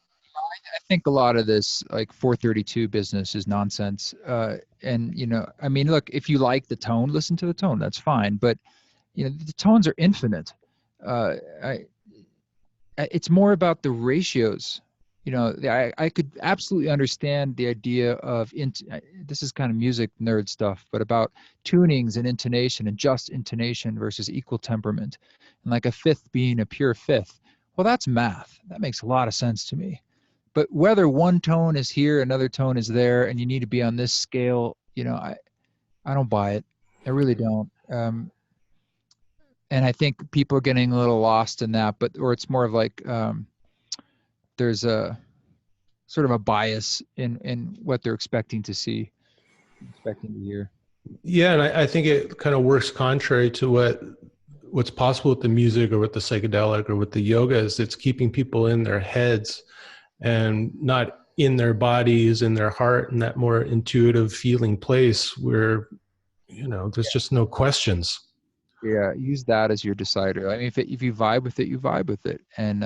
I think a lot of this like 432 business is nonsense. And I mean, look, if you like the tone, listen to the tone. That's fine. But the tones are infinite. Uh, I, it's more about the ratios. I could absolutely understand the idea of this is kind of music nerd stuff, but about tunings and intonation and just intonation versus equal temperament, and like a fifth being a pure fifth. Well, that's math. That makes a lot of sense to me. But whether one tone is here, another tone is there, and you need to be on this scale, I don't buy it. I really don't. And I think people are getting a little lost in that, or it's more of like there's a sort of a bias in what they're expecting to see, expecting to hear. yeah, and I think it kind of works contrary to what's possible with the music or with the psychedelic or with the yoga. Is it's keeping people in their heads and not in their bodies, in their heart, in that more intuitive feeling place where there's just no questions. Yeah, use that as your decider. I mean, if you vibe with it, you vibe with it. And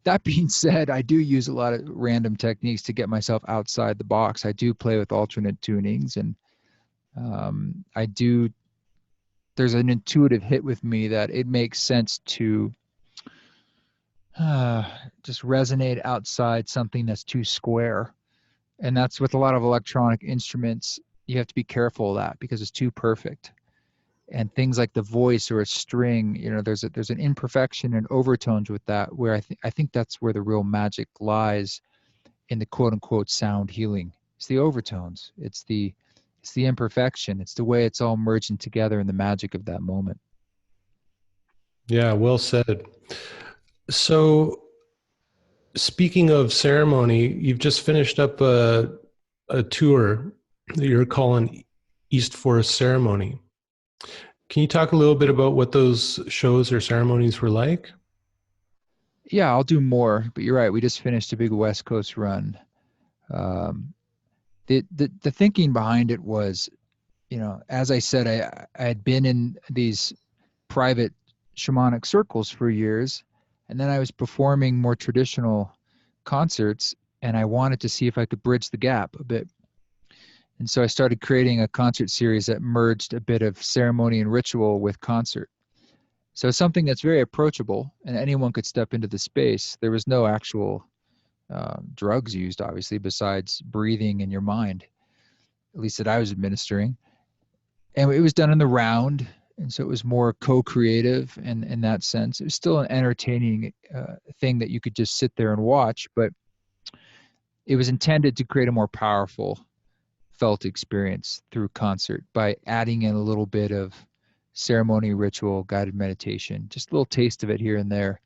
that being said, I do use a lot of random techniques to get myself outside the box. I do play with alternate tunings, and I do. There's an intuitive hit with me that it makes sense to just resonate outside something that's too square. And that's with a lot of electronic instruments. You have to be careful of that because it's too perfect. And things like the voice or a string, there's an imperfection and overtones with that, where I think that's where the real magic lies in the quote unquote sound healing. It's the overtones. It's the imperfection. It's the way it's all merging together in the magic of that moment. Yeah, well said. So, speaking of ceremony, you've just finished up a tour that you're calling East Forest Ceremony. Can you talk a little bit about what those shows or ceremonies were like? Yeah, I'll do more, but you're right. We just finished a big West Coast run. Um, the thinking behind it was, as I said, I had been in these private shamanic circles for years, and then I was performing more traditional concerts, and I wanted to see if I could bridge the gap a bit. And so I started creating a concert series that merged a bit of ceremony and ritual with concert. So something that's very approachable, and anyone could step into the space. There was no actual drugs used, obviously, besides breathing in your mind, at least that I was administering. And it was done in the round, and so it was more co-creative in that sense. It was still an entertaining thing that you could just sit there and watch, but it was intended to create a more powerful felt experience through concert by adding in a little bit of ceremony, ritual, guided meditation, just a little taste of it here and there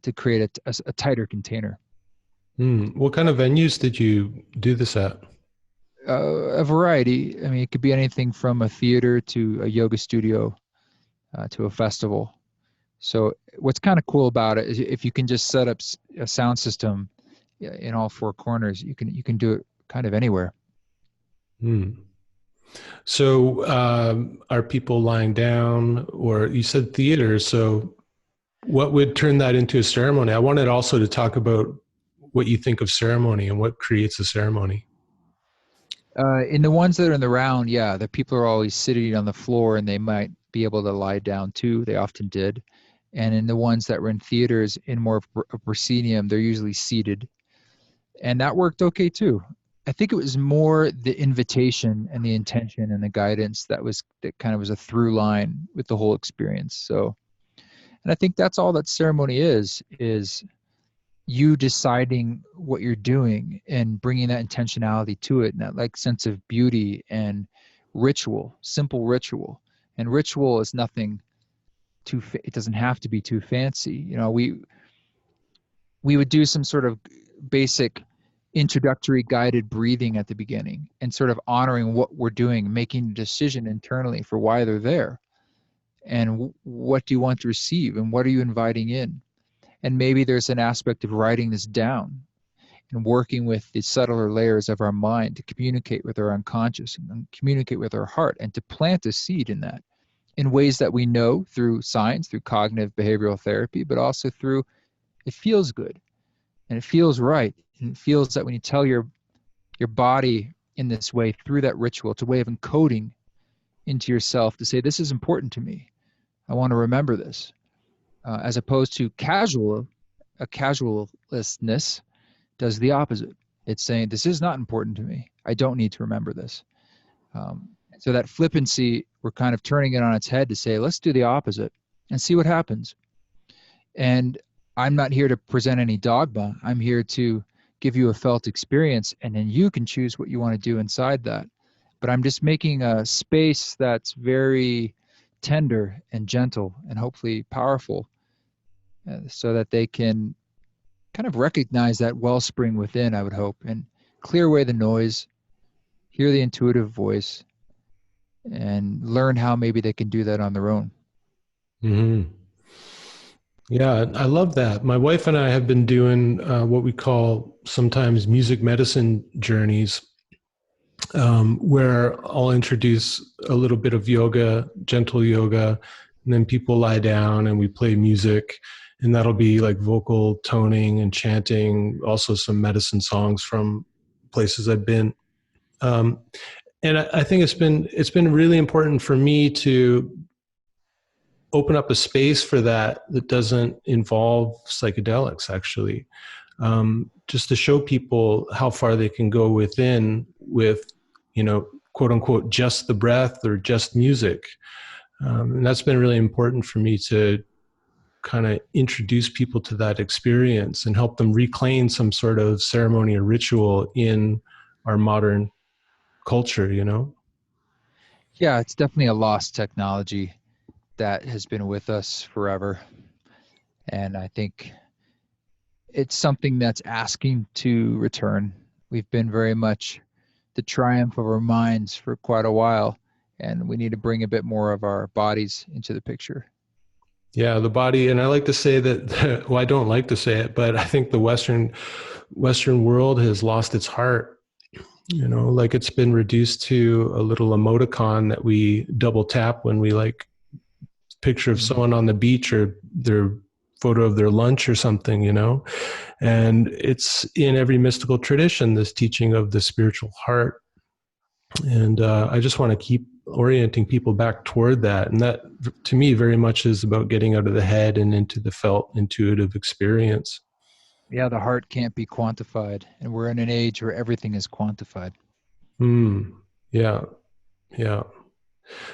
to create a tighter container. What kind of venues did you do this at? A variety. I mean, it could be anything from a theater to a yoga studio to a festival. So what's kind of cool about it is if you can just set up a sound system in all four corners, you can do it kind of anywhere. Hmm. So, are people lying down, or you said theater? So, what would turn that into a ceremony? I wanted also to talk about what you think of ceremony and what creates a ceremony. In the ones that are in the round, yeah, the people are always sitting on the floor and they might be able to lie down too. They often did. And in the ones that were in theaters in more of a proscenium, they're usually seated. And that worked okay too. I think it was more the invitation and the intention and the guidance that kind of was a through line with the whole experience. So, and I think that's all that ceremony is you deciding what you're doing and bringing that intentionality to it and that like sense of beauty and ritual, simple ritual. And ritual is nothing it doesn't have to be too fancy. We would do some sort of basic introductory guided breathing at the beginning and sort of honoring what we're doing, making a decision internally for why they're there and what do you want to receive and what are you inviting in. And maybe there's an aspect of writing this down and working with the subtler layers of our mind to communicate with our unconscious and communicate with our heart and to plant a seed in that in ways that we know through science, through cognitive behavioral therapy, but also through it feels good and it feels right. And it feels that when you tell your body in this way through that ritual, it's a way of encoding into yourself to say, this is important to me. I want to remember this. As opposed to a casualness does the opposite. It's saying, this is not important to me. I don't need to remember this. So that flippancy, we're kind of turning it on its head to say, let's do the opposite and see what happens. And I'm not here to present any dogma. I'm here to give you a felt experience, and then you can choose what you want to do inside that. But I'm just making a space that's very tender and gentle and hopefully powerful so that they can kind of recognize that wellspring within, I would hope, and clear away the noise, hear the intuitive voice, and learn how maybe they can do that on their own. Hmm. Yeah, I love that. My wife and I have been doing what we call sometimes music medicine journeys, where I'll introduce a little bit of yoga, gentle yoga, and then people lie down and we play music. And that'll be like vocal toning and chanting, also some medicine songs from places I've been. Um, and I think it's been really important for me to open up a space for that doesn't involve psychedelics, actually, just to show people how far they can go within with, quote unquote, just the breath or just music. And that's been really important for me to kind of introduce people to that experience and help them reclaim some sort of ceremony or ritual in our modern culture. Yeah, it's definitely a lost technology that has been with us forever. And I think it's something that's asking to return. We've been very much the triumph of our minds for quite a while, and we need to bring a bit more of our bodies into the picture. Yeah, the body, and I like to say that, well, I don't like to say it, but I think the Western world has lost its heart. You know, like it's been reduced to a little emoticon that we double tap when we like picture of Mhm. someone on the beach or their photo of their lunch or something, you know? And it's in every mystical tradition, this teaching of the spiritual heart. And I just want to keep orienting people back toward that. And that, to me, very much is about getting out of the head and into the felt intuitive experience. Yeah, the heart can't be quantified, and we're in an age where everything is quantified. Hmm. Yeah. Yeah.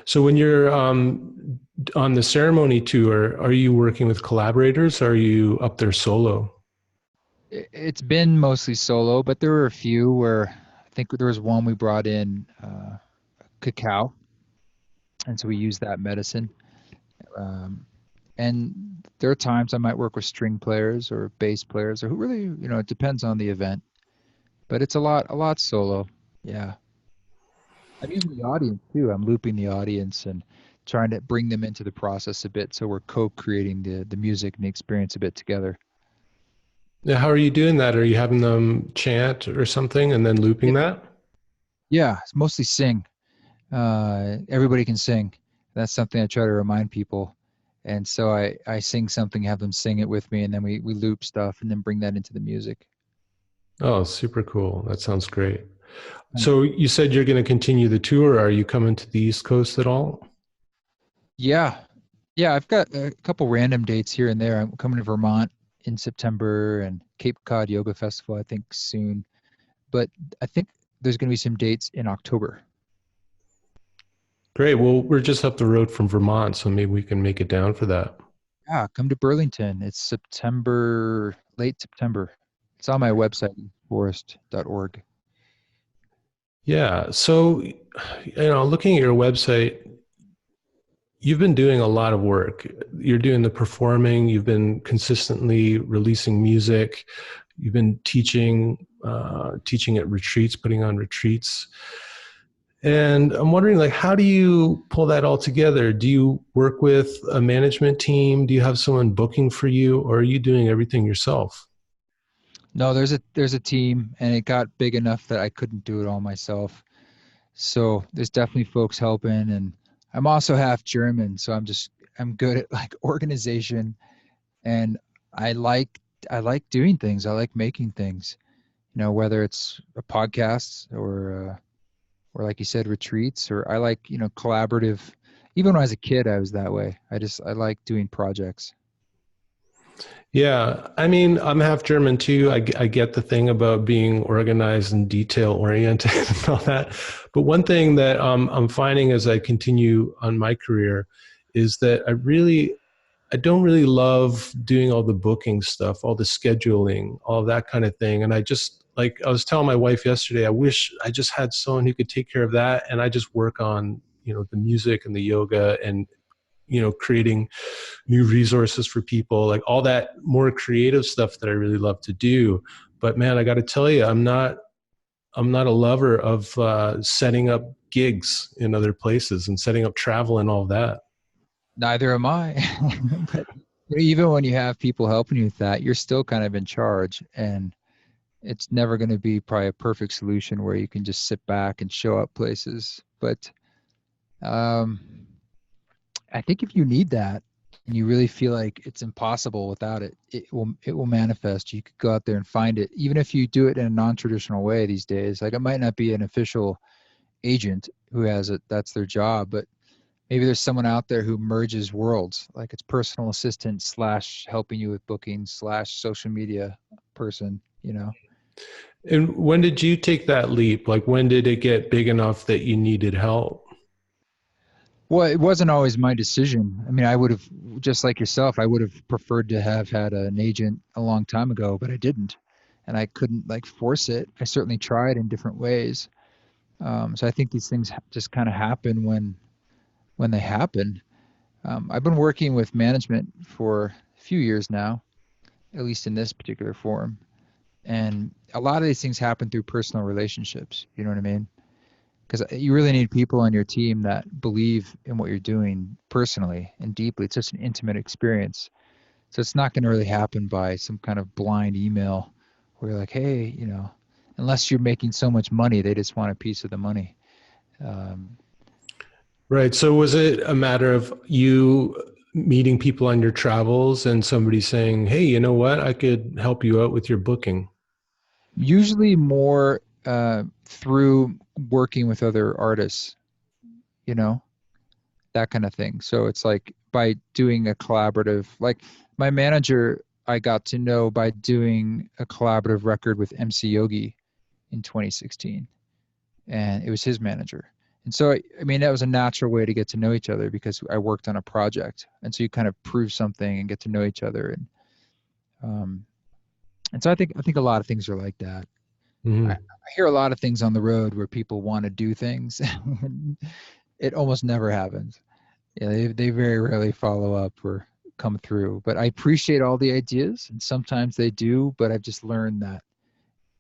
So when you're on the ceremony tour, are you working with collaborators? Or are you up there solo? It's been mostly solo, but there were a few where I think there was one we brought in cacao, and so we used that medicine. Um, and there are times I might work with string players or bass players, or who really, it depends on the event. But it's a lot solo. Yeah, I'm using the audience too. I'm looping the audience and trying to bring them into the process a bit, so we're co-creating the music and the experience a bit together. Now, how are you doing that? Are you having them chant or something and then Yeah, looping that? yeah, it's mostly sing. Everybody can sing. That's something I try to remind people. And so I sing something, have them sing it with me, and then we loop stuff and then bring that into the music. Oh, super cool. That sounds great. Um, So you said you're going to continue the tour. Are you coming to the East Coast at all? yeah. Yeah, I've got a couple random dates here and there. I'm coming to Vermont in September and Cape Cod Yoga Festival, I think soon. But I think there's going to be some dates in October. Great. Well, we're just up the road from Vermont, so maybe we can make it down for that. Yeah, come to Burlington. It's September, late September. It's on my website, forest.org. Yeah. So, looking at your website, you've been doing a lot of work. You're doing the performing, you've been consistently releasing music, you've been teaching at retreats, putting on retreats. And I'm wondering, like, how do you pull that all together? Do you work with a management team? Do you have someone booking for you, or are you doing everything yourself? No, there's a team, and it got big enough that I couldn't do it all myself. So there's definitely folks helping, and I'm also half German, so I'm good at like organization, and I like I like doing things. I like making things. Whether it's a podcast or like you said, retreats, or I like collaborative. Even when I was a kid, I was that way. I like doing projects. Yeah, I mean, I'm half German too. I get the thing about being organized and detail oriented and all that. But one thing that I'm finding as I continue on my career is that I don't really love doing all the booking stuff, all the scheduling, all that kind of thing. And I just, like, I was telling my wife yesterday, I wish I just had someone who could take care of that. And I just work on, the music and the yoga and, creating new resources for people, like all that more creative stuff that I really love to do. But man, I got to tell you, I'm not a lover of setting up gigs in other places and setting up travel and all that. Neither am I. But even when you have people helping you with that, you're still kind of in charge, and it's never going to be probably a perfect solution where you can just sit back and show up places. But um, I think if you need that and you really feel like it's impossible without it, it will manifest. You could go out there and find it, even if you do it in a non-traditional way these days. Like it might not be an official agent who has it, that's their job, but maybe there's someone out there who merges worlds, like it's personal assistant slash helping you with bookings slash social media person. And when did you take that leap? Like, when did it get big enough that you needed help? Well, it wasn't always my decision. I mean, I would have, just like yourself, I would have preferred to have had an agent a long time ago, but I didn't. And I couldn't like force it. I certainly tried in different ways. So I think these things just kind of happen when they happen. I've been working with management for a few years now, at least in this particular form. And a lot of these things happen through personal relationships. You know what I mean? because you really need people on your team that believe in what you're doing personally and deeply. It's just an intimate experience. So it's not going to really happen by some kind of blind email where you're like, hey, unless you're making so much money, they just want a piece of the money. Um, Right. So was it a matter of you meeting people on your travels and somebody saying, "Hey, you know what? I could help you out with your booking." Usually more through working with other artists, you know, that kind of thing. So it's like by doing a collaborative, like my manager, I got to know by doing a collaborative record with MC Yogi in 2016, and it was his manager. And so, I mean, that was a natural way to get to know each other because I worked on a project. And so you kind of prove something and get to know each other. Um, and so I think a lot of things are like that. I Mhm. hear a lot of things on the road where people want to do things. It almost never happens. Yeah, they very rarely follow up or come through. But I appreciate all the ideas, and sometimes they do. But I've just learned that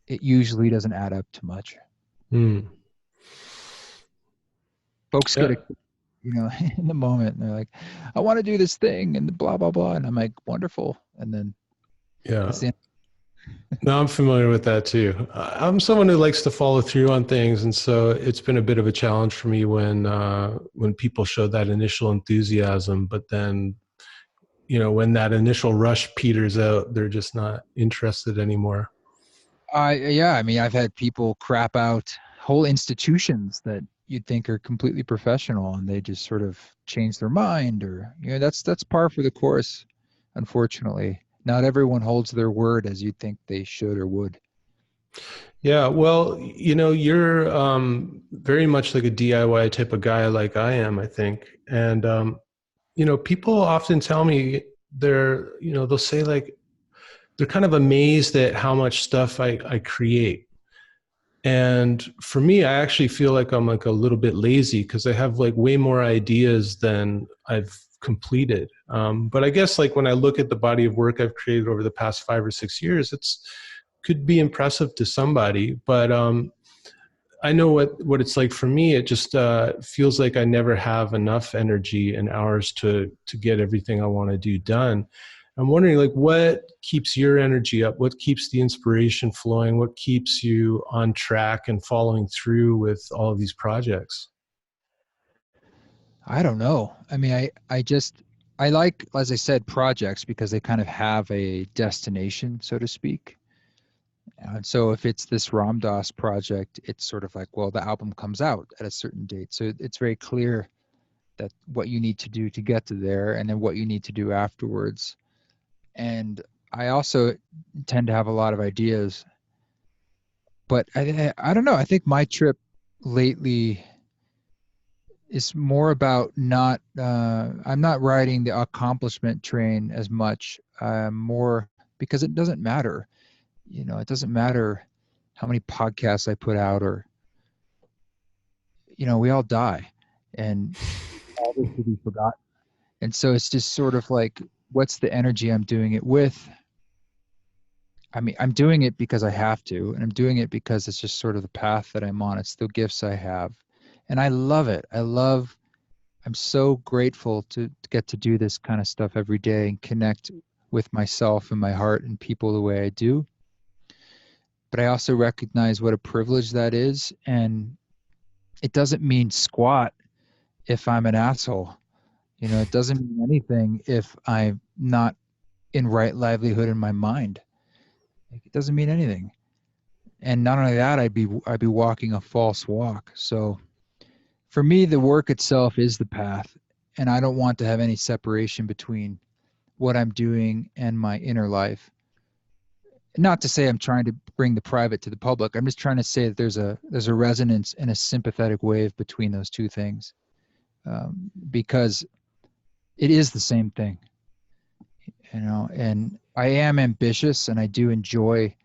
it usually doesn't add up to much. Mm. Folks get Yeah. a in the moment, and they're like, "I want to do this thing," and blah blah blah, and I'm like, "Wonderful," and then Yeah. that's the end. No, I'm familiar with that too. I'm someone who likes to follow through on things, and so it's been a bit of a challenge for me when people show that initial enthusiasm, but then when that initial rush peters out, they're just not interested anymore. Yeah, I mean, I've had people crap out whole institutions that you'd think are completely professional, and they just sort of change their mind, or that's par for the course. Unfortunately, not everyone holds their word as you'd think they should or would. Yeah, well, you're very much like a DIY type of guy, like I am, I think. And people often tell me they'll say like they're kind of amazed at how much stuff I create. And for me, I actually feel like I'm like a little bit lazy because I have like way more ideas than I've completed. But I guess like when I look at the body of work I've created over the past 5 or 6 years, it's could be impressive to somebody. But I know what it's like for me. It just feels like I never have enough energy and hours to get everything I want to do done. I'm wondering, like, what keeps your energy up? What keeps the inspiration flowing? What keeps you on track and following through with all of these projects? I don't know. I mean, I like, as I said, projects because they kind of have a destination, so to speak. And so if it's this Ram Dass project, it's sort of like, well, the album comes out at a certain date. So it's very clear that what you need to do to get to there and then what you need to do afterwards. And I also tend to have a lot of ideas, but I don't know. I think my trip lately is more about not, I'm not riding the accomplishment train as much, more because it doesn't matter. It doesn't matter how many podcasts I put out or, we all die and all this will be forgotten. And so it's just sort of like, what's the energy I'm doing it with? I mean, I'm doing it because I have to, and I'm doing it because it's just sort of the path that I'm on. It's the gifts I have. And I love it. I'm so grateful to get to do this kind of stuff every day and connect with myself and my heart and people the way I do. But I also recognize what a privilege that is. And it doesn't mean squat if I'm an asshole. It doesn't mean anything if I'm not in right livelihood in my mind. Like, it doesn't mean anything. And not only that, I'd be walking a false walk. So for me, the work itself is the path, and I don't want to have any separation between what I'm doing and my inner life. Not to say I'm trying to bring the private to the public. I'm just trying to say that there's a resonance and a sympathetic wave between those two things, because it is the same thing, And I am ambitious, and I do enjoy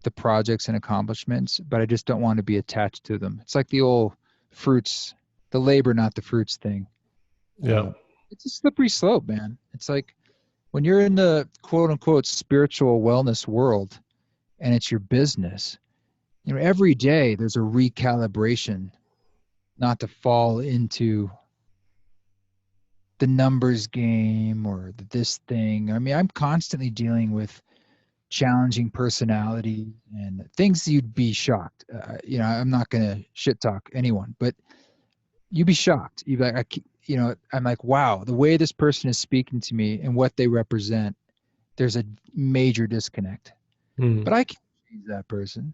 the projects and accomplishments, but I just don't want to be attached to them. It's like the old fruits, the labor, not the fruits thing. Yeah. It's a slippery slope, man. It's like when you're in the quote unquote spiritual wellness world and it's your business, every day there's a recalibration. not to fall into the numbers game or this thing. I mean, I'm constantly dealing with challenging personality and things you'd be shocked. I'm not going to shit talk anyone, but you'd be shocked. You'd be like, I'm like, wow, the way this person is speaking to me and what they represent, there's a major disconnect. Mm. But I can't change that person,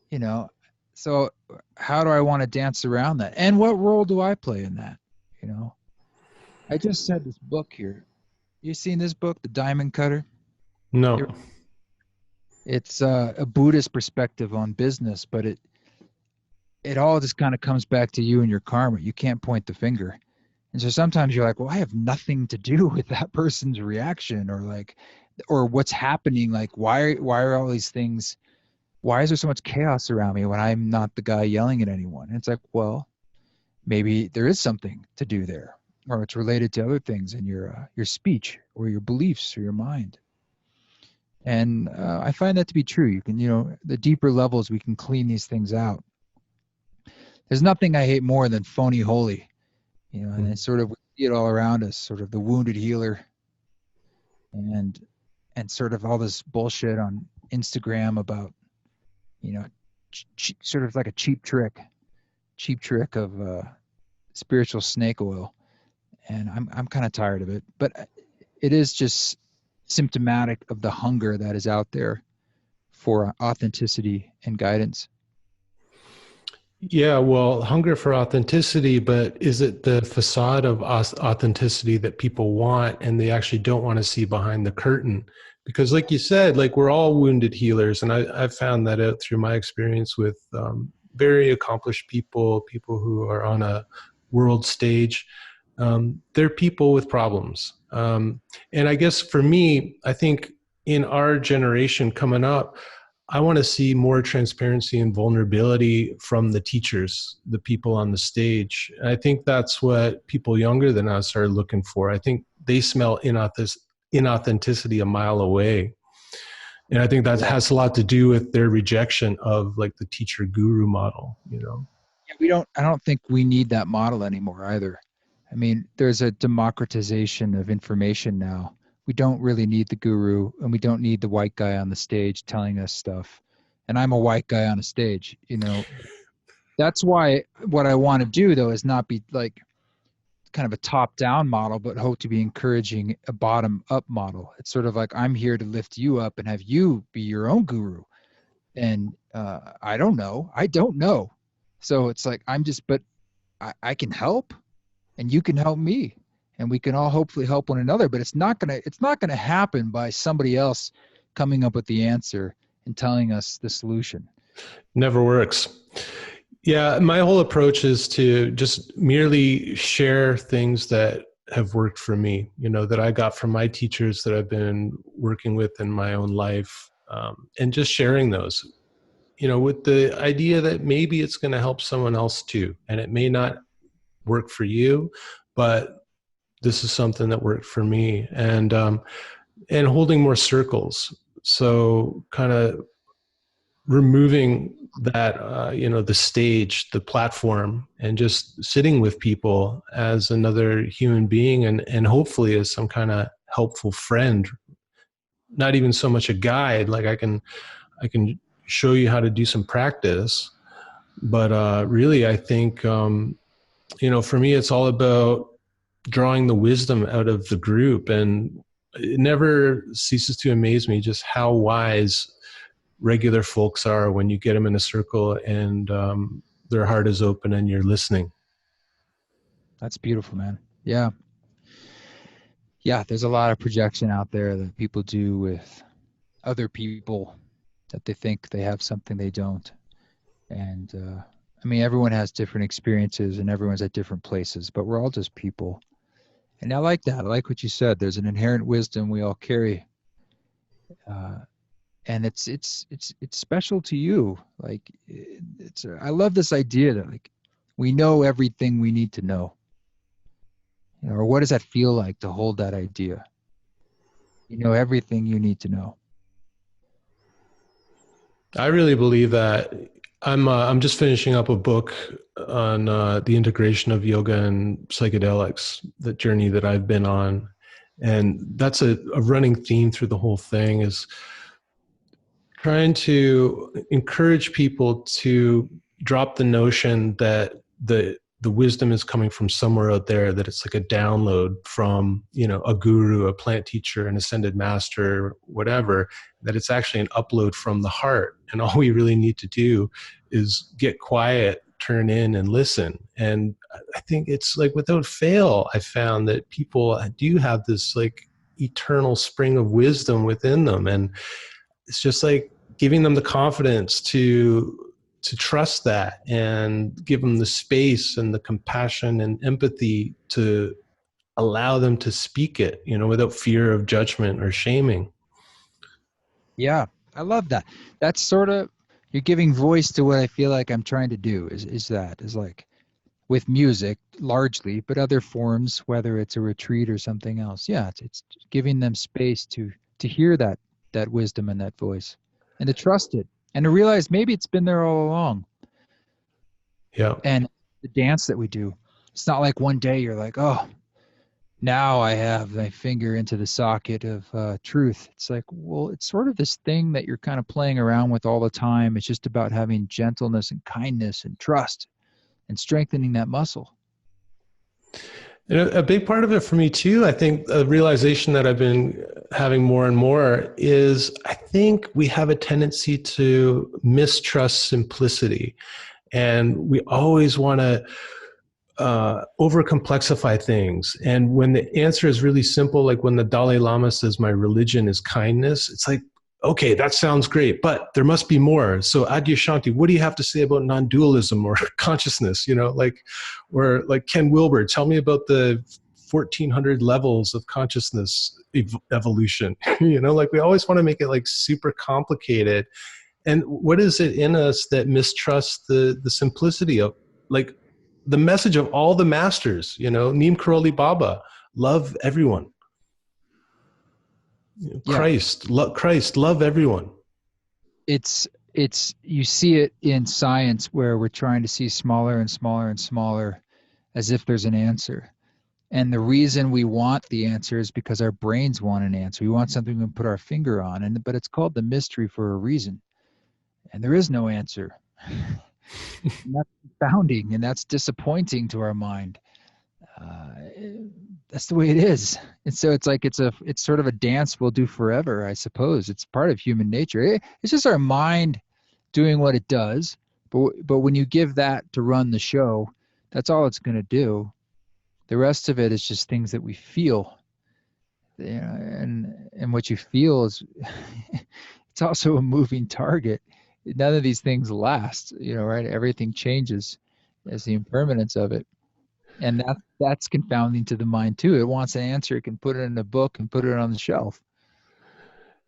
you know. So how do I want to dance around that? And what role do I play in that? You know, I just said this book here. You seen this book, The Diamond Cutter? No. It's a Buddhist perspective on business, but it all just kind of comes back to you and your karma. You can't point the finger. And so sometimes you're like, well, I have nothing to do with that person's reaction or what's happening. Like, why are all these things, why is there so much chaos around me when I'm not the guy yelling at anyone? And it's like, well, maybe there is something to do there, or it's related to other things in your speech or your beliefs or your mind. And I find that to be true. You can, the deeper levels, we can clean these things out. There's nothing I hate more than phony holy, and it's sort of, we see it all around us, sort of the wounded healer and sort of all this bullshit on Instagram about, sort of like a cheap trick of spiritual snake oil. And I'm kind of tired of it, but it is just symptomatic of the hunger that is out there for authenticity and guidance. Yeah, well, hunger for authenticity, but is it the facade of authenticity that people want and they actually don't want to see behind the curtain? Because, like you said, like we're all wounded healers, and I've found that out through my experience with very accomplished people who are on a world stage. They're people with problems, and I guess for me, I think in our generation coming up, I want to see more transparency and vulnerability from the teachers, the people on the stage. And I think that's what people younger than us are looking for. I think they smell inauthenticity a mile away. And I think that Yeah. has a lot to do with their rejection of like the teacher guru model, Yeah, I don't think we need that model anymore either. I mean, there's a democratization of information now. We don't really need the guru and we don't need the white guy on the stage telling us stuff. And I'm a white guy on a stage, That's why what I want to do though is not be like kind of a top down model, but hope to be encouraging a bottom up model. It's sort of like I'm here to lift you up and have you be your own guru. And I don't know. I don't know. So it's like but I can help and you can help me and we can all hopefully help one another, but it's not gonna happen by somebody else coming up with the answer and telling us the solution. Never works. Yeah, my whole approach is to just merely share things that have worked for me, that I got from my teachers that I've been working with in my own life, and just sharing those, with the idea that maybe it's going to help someone else too. And it may not work for you, but this is something that worked for me. And holding more circles. So kind of removing that the stage, the platform, and just sitting with people as another human being, and hopefully as some kind of helpful friend, not even so much a guide. Like I can show you how to do some practice, but really I think for me it's all about drawing the wisdom out of the group. And it never ceases to amaze me just how wise regular folks are when you get them in a circle and their heart is open and you're listening. That's beautiful, man. Yeah. Yeah. There's a lot of projection out there that people do with other people that they think they have something they don't. And I mean, everyone has different experiences and everyone's at different places, but we're all just people. And I like that. I like what you said. There's an inherent wisdom we all carry. Uh, and it's special to you. Like I love this idea that like we know everything we need to know. Or what does that feel like to hold that idea? You know everything you need to know. I really believe that I'm just finishing up a book on the integration of yoga and psychedelics, the journey that I've been on, and that's a running theme through the whole thing is trying to encourage people to drop the notion that the wisdom is coming from somewhere out there, that it's like a download from, a guru, a plant teacher, an ascended master, whatever, that it's actually an upload from the heart. And all we really need to do is get quiet, turn in and listen. And I think it's like without fail, I found that people do have this like eternal spring of wisdom within them. And it's just like giving them the confidence to trust that and give them the space and the compassion and empathy to allow them to speak it, without fear of judgment or shaming. Yeah, I love that. That's sort of, you're giving voice to what I feel like I'm trying to do is like with music largely, but other forms, whether it's a retreat or something else. Yeah, it's giving them space to hear that wisdom and that voice and to trust it and to realize maybe it's been there all along. Yeah. And the dance that we do, it's not like one day you're like, oh, now I have my finger into the socket of truth. It's like, well, it's sort of this thing that you're kind of playing around with all the time. It's just about having gentleness and kindness and trust and strengthening that muscle. And a big part of it for me too, I think a realization that I've been having more and more is I think we have a tendency to mistrust simplicity. And we always want to over complexify things. And when the answer is really simple, like when the Dalai Lama says, my religion is kindness, it's like, okay, that sounds great, but there must be more. So Adyashanti, what do you have to say about non-dualism or consciousness? Or like Ken Wilber, tell me about the 1400 levels of consciousness evolution. Like we always want to make it like super complicated. And what is it in us that mistrusts the simplicity of like the message of all the masters, Neem Karoli Baba, love everyone. Yeah, Christ, love everyone. it's you see it in science where we're trying to see smaller and smaller and smaller as if there's an answer. And the reason we want the answer is because our brains want an answer. We want something we can put our finger on, and but it's called the mystery for a reason. And there is no answer. And that's confounding and that's disappointing to our mind. Uh, that's the way it is. And so it's like it's sort of a dance we'll do forever, I suppose. It's part of human nature. It's just our mind doing what it does. But when you give that to run the show, that's all it's going to do. The rest of it is just things that we feel. And what you feel is it's also a moving target. None of these things last, right? Everything changes as the impermanence of it. And that's confounding to the mind too. It wants an answer. It can put it in a book and put it on the shelf.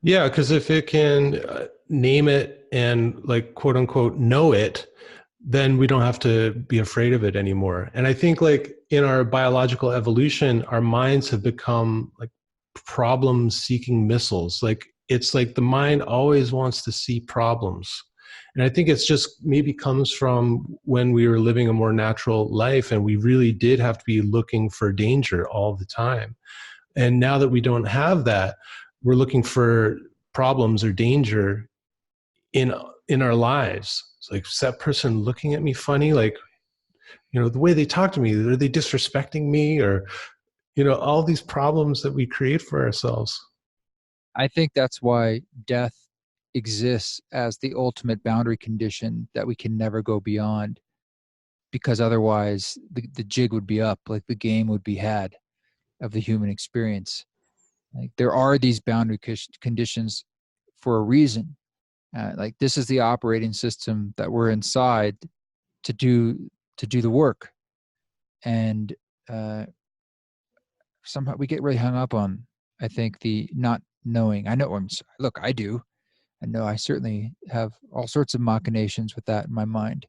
Yeah, because if it can name it and like quote unquote know it, then we don't have to be afraid of it anymore. And I think like in our biological evolution, our minds have become like problem seeking missiles. Like it's like the mind always wants to see problems. And I think it's just maybe comes from when we were living a more natural life and we really did have to be looking for danger all the time. And now that we don't have that, we're looking for problems or danger in in our lives. It's like, is that person looking at me funny? Like, the way they talk to me, are they disrespecting me? Or, all these problems that we create for ourselves. I think that's why death exists as the ultimate boundary condition that we can never go beyond, because otherwise the jig would be up, like the game would be had of the human experience. Like there are these boundary conditions for a reason. Like this is the operating system that we're inside to do the work. And somehow we get really hung up on, I think, the not knowing. I know, look, I do. I know I certainly have all sorts of machinations with that in my mind.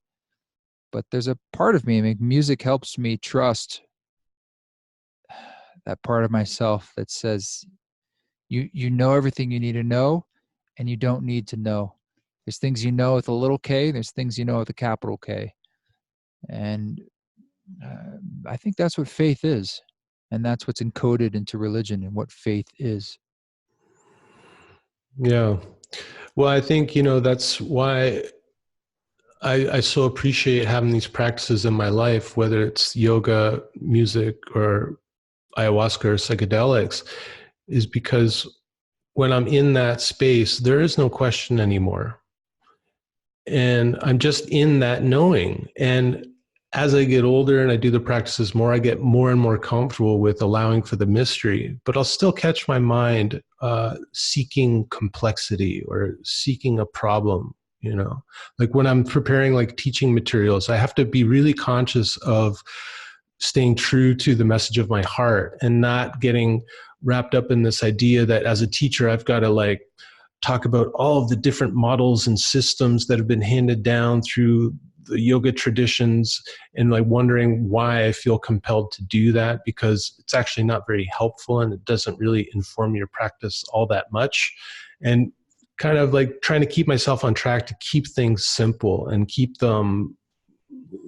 But there's a part of me, I mean, music helps me trust that part of myself that says, you know everything you need to know, and you don't need to know. There's things you know with a little K. There's things you know with a capital K. And I think that's what faith is. And that's what's encoded into religion and what faith is. Yeah. Well, I think, that's why I so appreciate having these practices in my life, whether it's yoga, music, or ayahuasca or psychedelics, is because when I'm in that space, there is no question anymore. And I'm just in that knowing. And as I get older and I do the practices more, I get more and more comfortable with allowing for the mystery, but I'll still catch my mind seeking complexity or seeking a problem. Like when I'm preparing like teaching materials, I have to be really conscious of staying true to the message of my heart and not getting wrapped up in this idea that as a teacher, I've got to like talk about all of the different models and systems that have been handed down through the yoga traditions, and like wondering why I feel compelled to do that, because it's actually not very helpful and it doesn't really inform your practice all that much. And kind of like trying to keep myself on track to keep things simple and keep them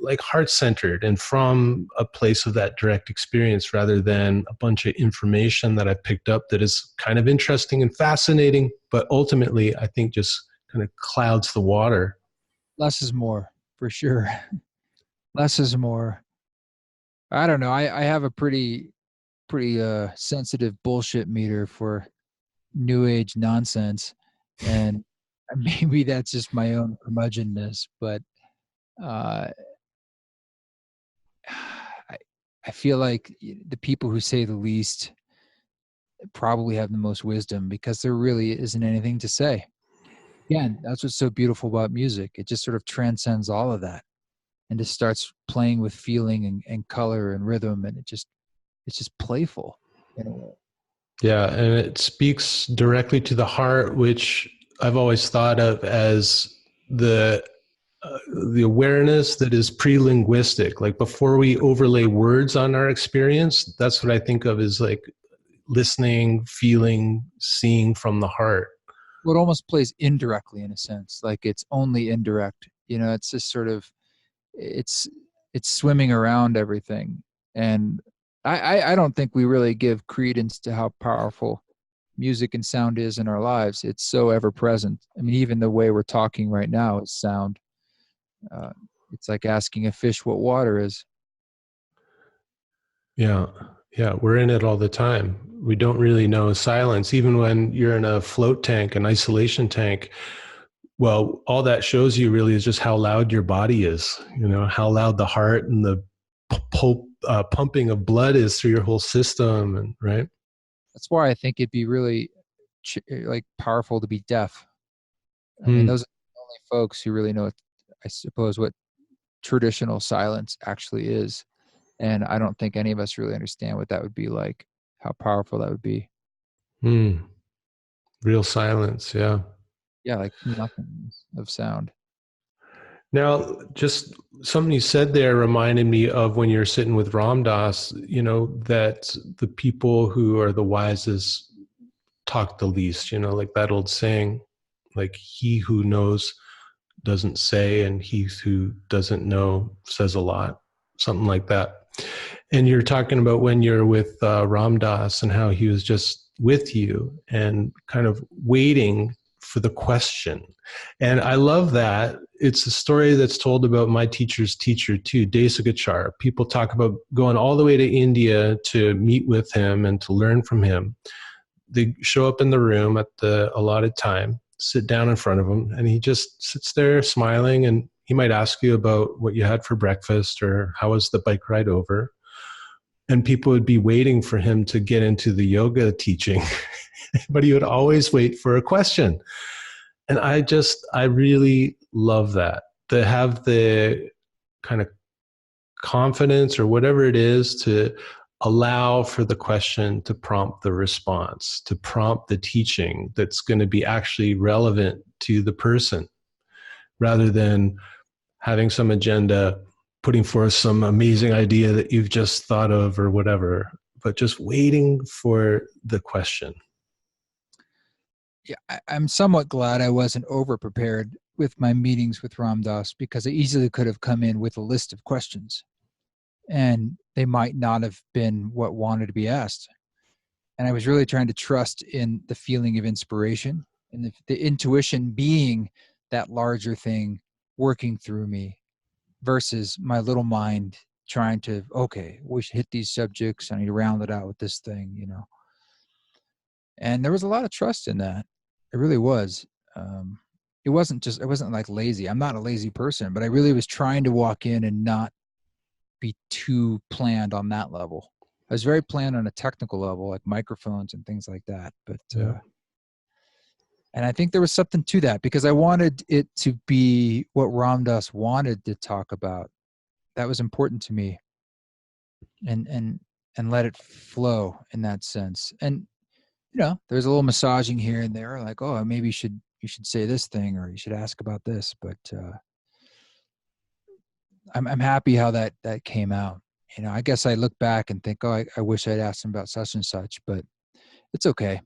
like heart-centered and from a place of that direct experience, rather than a bunch of information that I picked up that is kind of interesting and fascinating, but ultimately I think just kind of clouds the water. Less is more, for sure. Less is more. I don't know. I have a pretty sensitive bullshit meter for new age nonsense, and maybe that's just my own curmudgeonness, but uh, I feel like the people who say the least probably have the most wisdom, because there really isn't anything to say. Again, that's what's so beautiful about music. It just sort of transcends all of that and just starts playing with feeling and color and rhythm, and it's just playful in a way. Yeah, and it speaks directly to the heart, which I've always thought of as the uh, the awareness that is pre-linguistic. Like before we overlay words on our experience, that's what I think of as like listening, feeling, seeing from the heart. Well, it almost plays indirectly in a sense, like it's only indirect. It's just sort of it's it's swimming around everything. And I don't think we really give credence to how powerful music and sound is in our lives. It's so ever present. I mean, even the way we're talking right now is sound. uh, it's like asking a fish what water is. Yeah. Yeah. We're in it all the time. We don't really know silence. Even when you're in a float tank, an isolation tank, well, all that shows you really is just how loud your body is, how loud the heart and the pumping of blood is through your whole system. And right. That's why I think it'd be really like powerful to be deaf. I mean, Hmm. those are the only folks who really know, I suppose, what traditional silence actually is. And I don't think any of us really understand what that would be like, how powerful that would be. Hmm. Real silence. Yeah. Yeah, like nothing of sound. Now, just something you said there reminded me of when you're sitting with Ram Dass, that the people who are the wisest talk the least, like that old saying, like he who knows doesn't say, and he who doesn't know says a lot, something like that. And you're talking about when you're with Ram Dass and how he was just with you and kind of waiting for the question. And I love that. It's a story that's told about my teacher's teacher too, Desagachar. People talk about going all the way to India to meet with him and to learn from him. They show up in the room at the allotted time, sit down in front of him, and he just sits there smiling. And he might ask you about what you had for breakfast or how was the bike ride over. And people would be waiting for him to get into the yoga teaching, but he would always wait for a question. And I really love that, to have the kind of confidence or whatever it is to allow for the question to prompt the response, to prompt the teaching that's going to be actually relevant to the person, rather than having some agenda, putting forth some amazing idea that you've just thought of or whatever, but just waiting for the question. Yeah, I'm somewhat glad I wasn't over prepared with my meetings with Ram Dass because I easily could have come in with a list of questions and they might not have been what wanted to be asked. And I was really trying to trust in the feeling of inspiration and the intuition being that larger thing working through me versus my little mind trying to, okay, we should hit these subjects. I need to round it out with this thing, you know. And there was a lot of trust in that. It really was. It wasn't like lazy. I'm not a lazy person, but I really was trying to walk in and not be too planned on that level. I was very planned on a technical level, like microphones and things like that. But, and I think there was something to that because I wanted it to be what Ram Dass wanted to talk about. That was important to me, and let it flow in that sense. And you know, there's a little massaging here and there, like, oh, maybe you should say this thing or you should ask about this. But I'm happy how that came out. You know, I guess I look back and think, oh, I wish I'd asked him about such and such, but it's okay.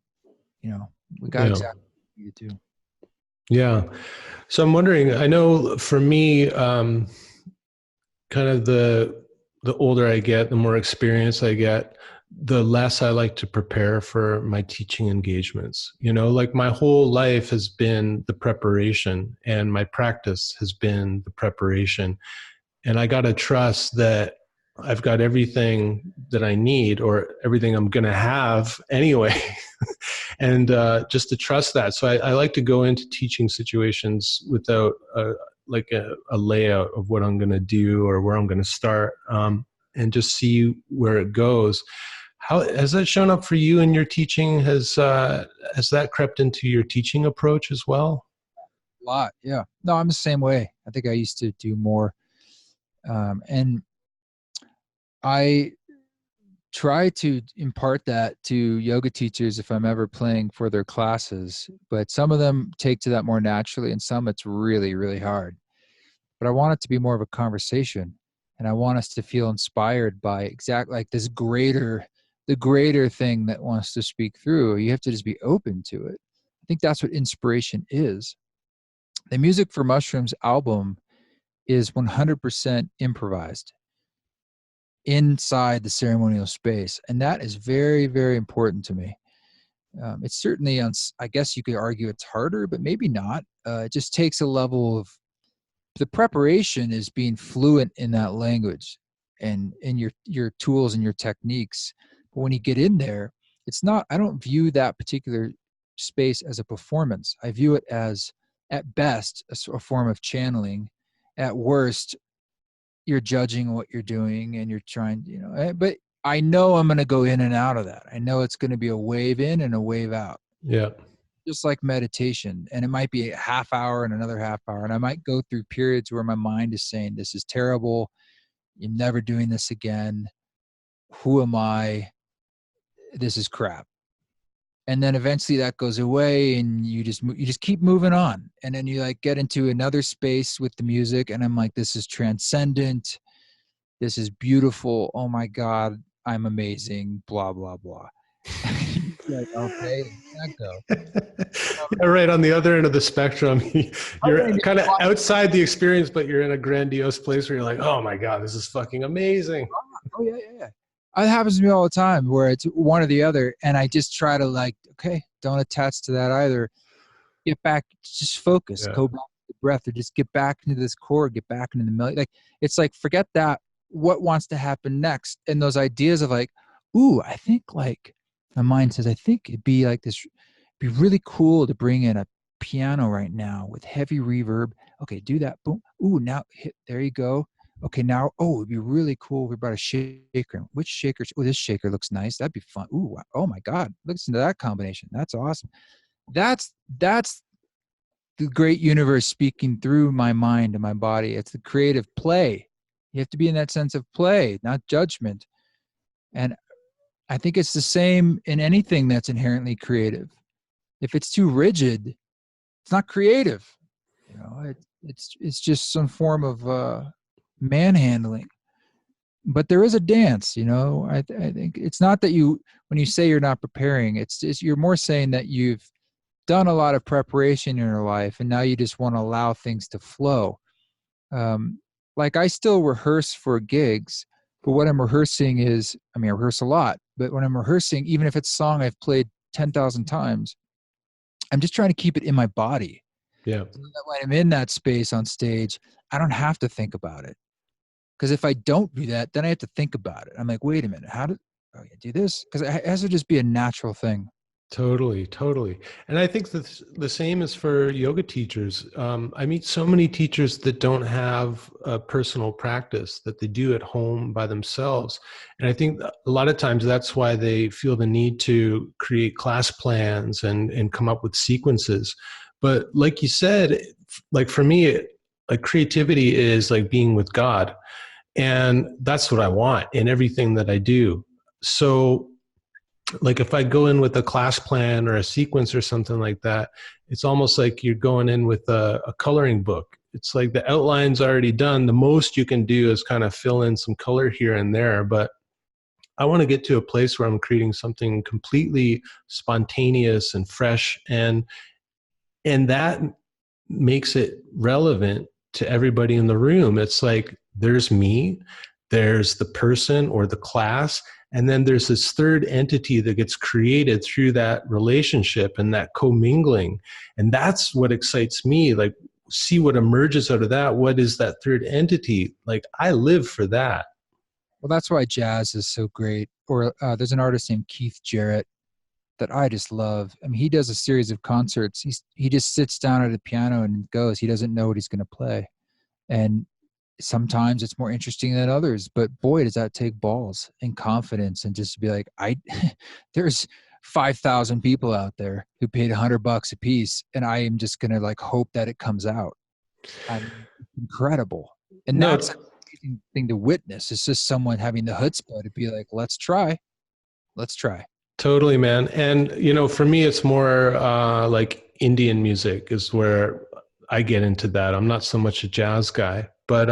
You know, we got exactly what we needed to. Yeah. So I'm wondering, I know for me, kind of the older I get, the more experience I get, the less I like to prepare for my teaching engagements. You know, like my whole life has been the preparation and my practice has been the preparation. And I got to trust that I've got everything that I need or everything I'm going to have anyway. And just to trust that. So I like to go into teaching situations without like a layout of what I'm going to do or where I'm going to start, and just see where it goes. How has that shown up for you in your teaching? Has that crept into your teaching approach as well? A lot, yeah. No, I'm the same way. I think I used to do more, and I try to impart that to yoga teachers if I'm ever playing for their classes, but some of them take to that more naturally and some it's really, really hard. But I want it to be more of a conversation and I want us to feel inspired by exactly like the greater thing that wants to speak through. You have to just be open to it. I think that's what inspiration is. The Music for Mushrooms album is 100% improvised inside the ceremonial space. And that is very, very important to me. It's certainly, I guess you could argue it's harder, but maybe not. It just takes a level of the preparation is being fluent in that language and in your tools and your techniques. But when you get in there, it's not, I don't view that particular space as a performance. I view it as, at best, a form of channeling. At worst, you're judging what you're doing and you're trying, you know, but I know I'm going to go in and out of that. I know it's going to be a wave in and a wave out. Yeah. Just like meditation. And it might be a half hour and another half hour. And I might go through periods where my mind is saying, this is terrible. You're never doing this again. Who am I? This is crap. And then eventually that goes away and you just keep moving on. And then you like get into another space with the music. And I'm like, this is transcendent. This is beautiful. Oh my God, I'm amazing. Blah, blah, blah. Like, okay, that go. Yeah, right on the other end of the spectrum, you're kind of outside the experience, but you're in a grandiose place where you're like, oh my God, this is fucking amazing. Oh yeah, yeah, yeah. It happens to me all the time where it's one or the other. And I just try to like, okay, don't attach to that either. Get back, just focus, go back to the breath or just get back into this core, get back into the melody. Like, it's like, forget that. What wants to happen next? And those ideas of like, ooh, I think like my mind says, I think it'd be like this, it'd be really cool to bring in a piano right now with heavy reverb. Okay, do that. Boom. Ooh, now hit, there you go. Okay, now, oh, it'd be really cool if we brought a shaker. Which shaker? Oh, this shaker looks nice. That'd be fun. Ooh, oh my God, listen to that combination. That's awesome. That's the great universe speaking through my mind and my body. It's the creative play. You have to be in that sense of play, not judgment. And I think it's the same in anything that's inherently creative. If it's too rigid, it's not creative. You know, it's just some form of manhandling. But there is a dance. You know, I think it's not that when you say you're not preparing, it's you're more saying that you've done a lot of preparation in your life, and now you just want to allow things to flow. Um, like I still rehearse for gigs, but what I'm rehearsing is, I mean, I rehearse a lot, but when I'm rehearsing, even if it's a song I've played 10,000 times, I'm just trying to keep it in my body. Yeah. So that when I'm in that space on stage, I don't have to think about it. Because if I don't do that, then I have to think about it. I'm like, wait a minute, how did I do this? Because it has to just be a natural thing. Totally, totally. And I think that the same is for yoga teachers. I meet so many teachers that don't have a personal practice that they do at home by themselves. And I think a lot of times that's why they feel the need to create class plans and come up with sequences. But like you said, like for me, like creativity is like being with God. And that's what I want in everything that I do. So like if I go in with a class plan or a sequence or something like that, it's almost like you're going in with a coloring book. It's like the outline's already done. The most you can do is kind of fill in some color here and there. But I want to get to a place where I'm creating something completely spontaneous and fresh, and that makes it relevant to everybody in the room. It's like there's me, there's the person or the class, and then there's this third entity that gets created through that relationship and that commingling. And that's what excites me. Like, see what emerges out of that. What is that third entity? Like, I live for that. Well, that's why jazz is so great. Or there's an artist named Keith Jarrett that I just love. I mean, he does a series of concerts. He just sits down at a piano and goes. He doesn't know what he's going to play. And sometimes it's more interesting than others, but boy, does that take balls and confidence and just to be like, there's 5,000 people out there who paid $100 a piece, and I am just going to like hope that it comes out. Incredible. And No, that's an amazing thing to witness. It's just someone having the chutzpah to be like, let's try. totally, man. And, you know, for me, it's more like Indian music is where I get into that. I'm not so much a jazz guy, but,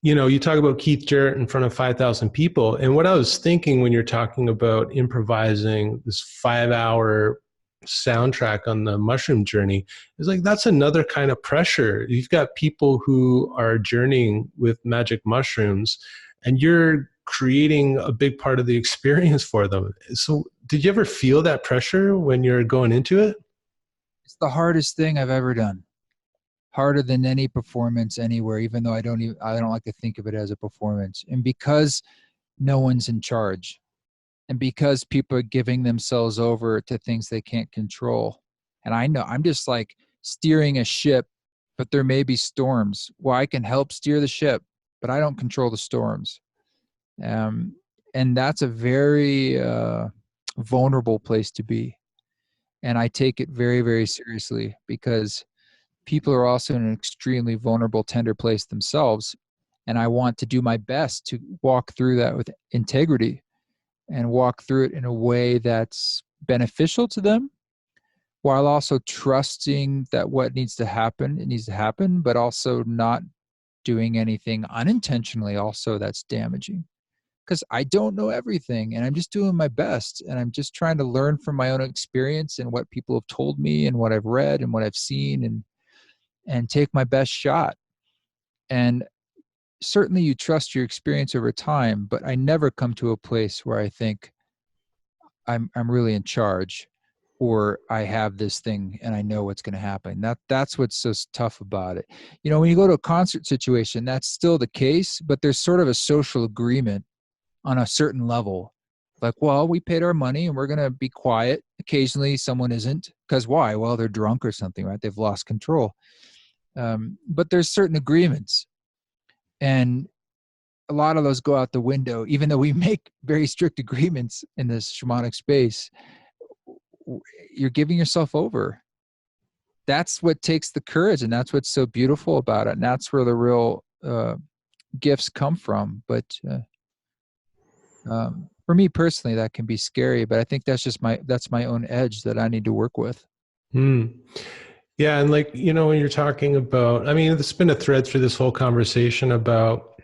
you know, you talk about Keith Jarrett in front of 5,000 people. And what I was thinking when you're talking about improvising this 5-hour soundtrack on the mushroom journey is like, that's another kind of pressure. You've got people who are journeying with magic mushrooms, and you're creating a big part of the experience for them. So did you ever feel that pressure when you're going into it? It's the hardest thing I've ever done. Harder than any performance anywhere, even though I don't like to think of it as a performance. And because no one's in charge, and because people are giving themselves over to things they can't control. And I know I'm just like steering a ship, but there may be storms. Well, I can help steer the ship, but I don't control the storms. And that's a very vulnerable place to be. And I take it very, very seriously because people are also in an extremely vulnerable, tender place themselves. And I want to do my best to walk through that with integrity and walk through it in a way that's beneficial to them, while also trusting that what needs to happen, it needs to happen, but also not doing anything unintentionally also that's damaging. Because I don't know everything, and I'm just doing my best, and I'm just trying to learn from my own experience and what people have told me and what I've read and what I've seen, and take my best shot. And certainly you trust your experience over time, but I never come to a place where I think I'm really in charge, or I have this thing and I know what's going to happen. That's what's so tough about it. You know, when you go to a concert situation, that's still the case, but there's sort of a social agreement on a certain level. Like, well, we paid our money and we're going to be quiet. Occasionally someone isn't, because why? Well, they're drunk or something, right? They've lost control. But there's certain agreements, and a lot of those go out the window, even though we make very strict agreements in this shamanic space. You're giving yourself over. That's what takes the courage, and that's what's so beautiful about it. And that's where the real gifts come from. But for me personally, that can be scary, but I think that's my own edge that I need to work with. Yeah. And like, you know, when you're talking about, I mean, there's been a thread through this whole conversation about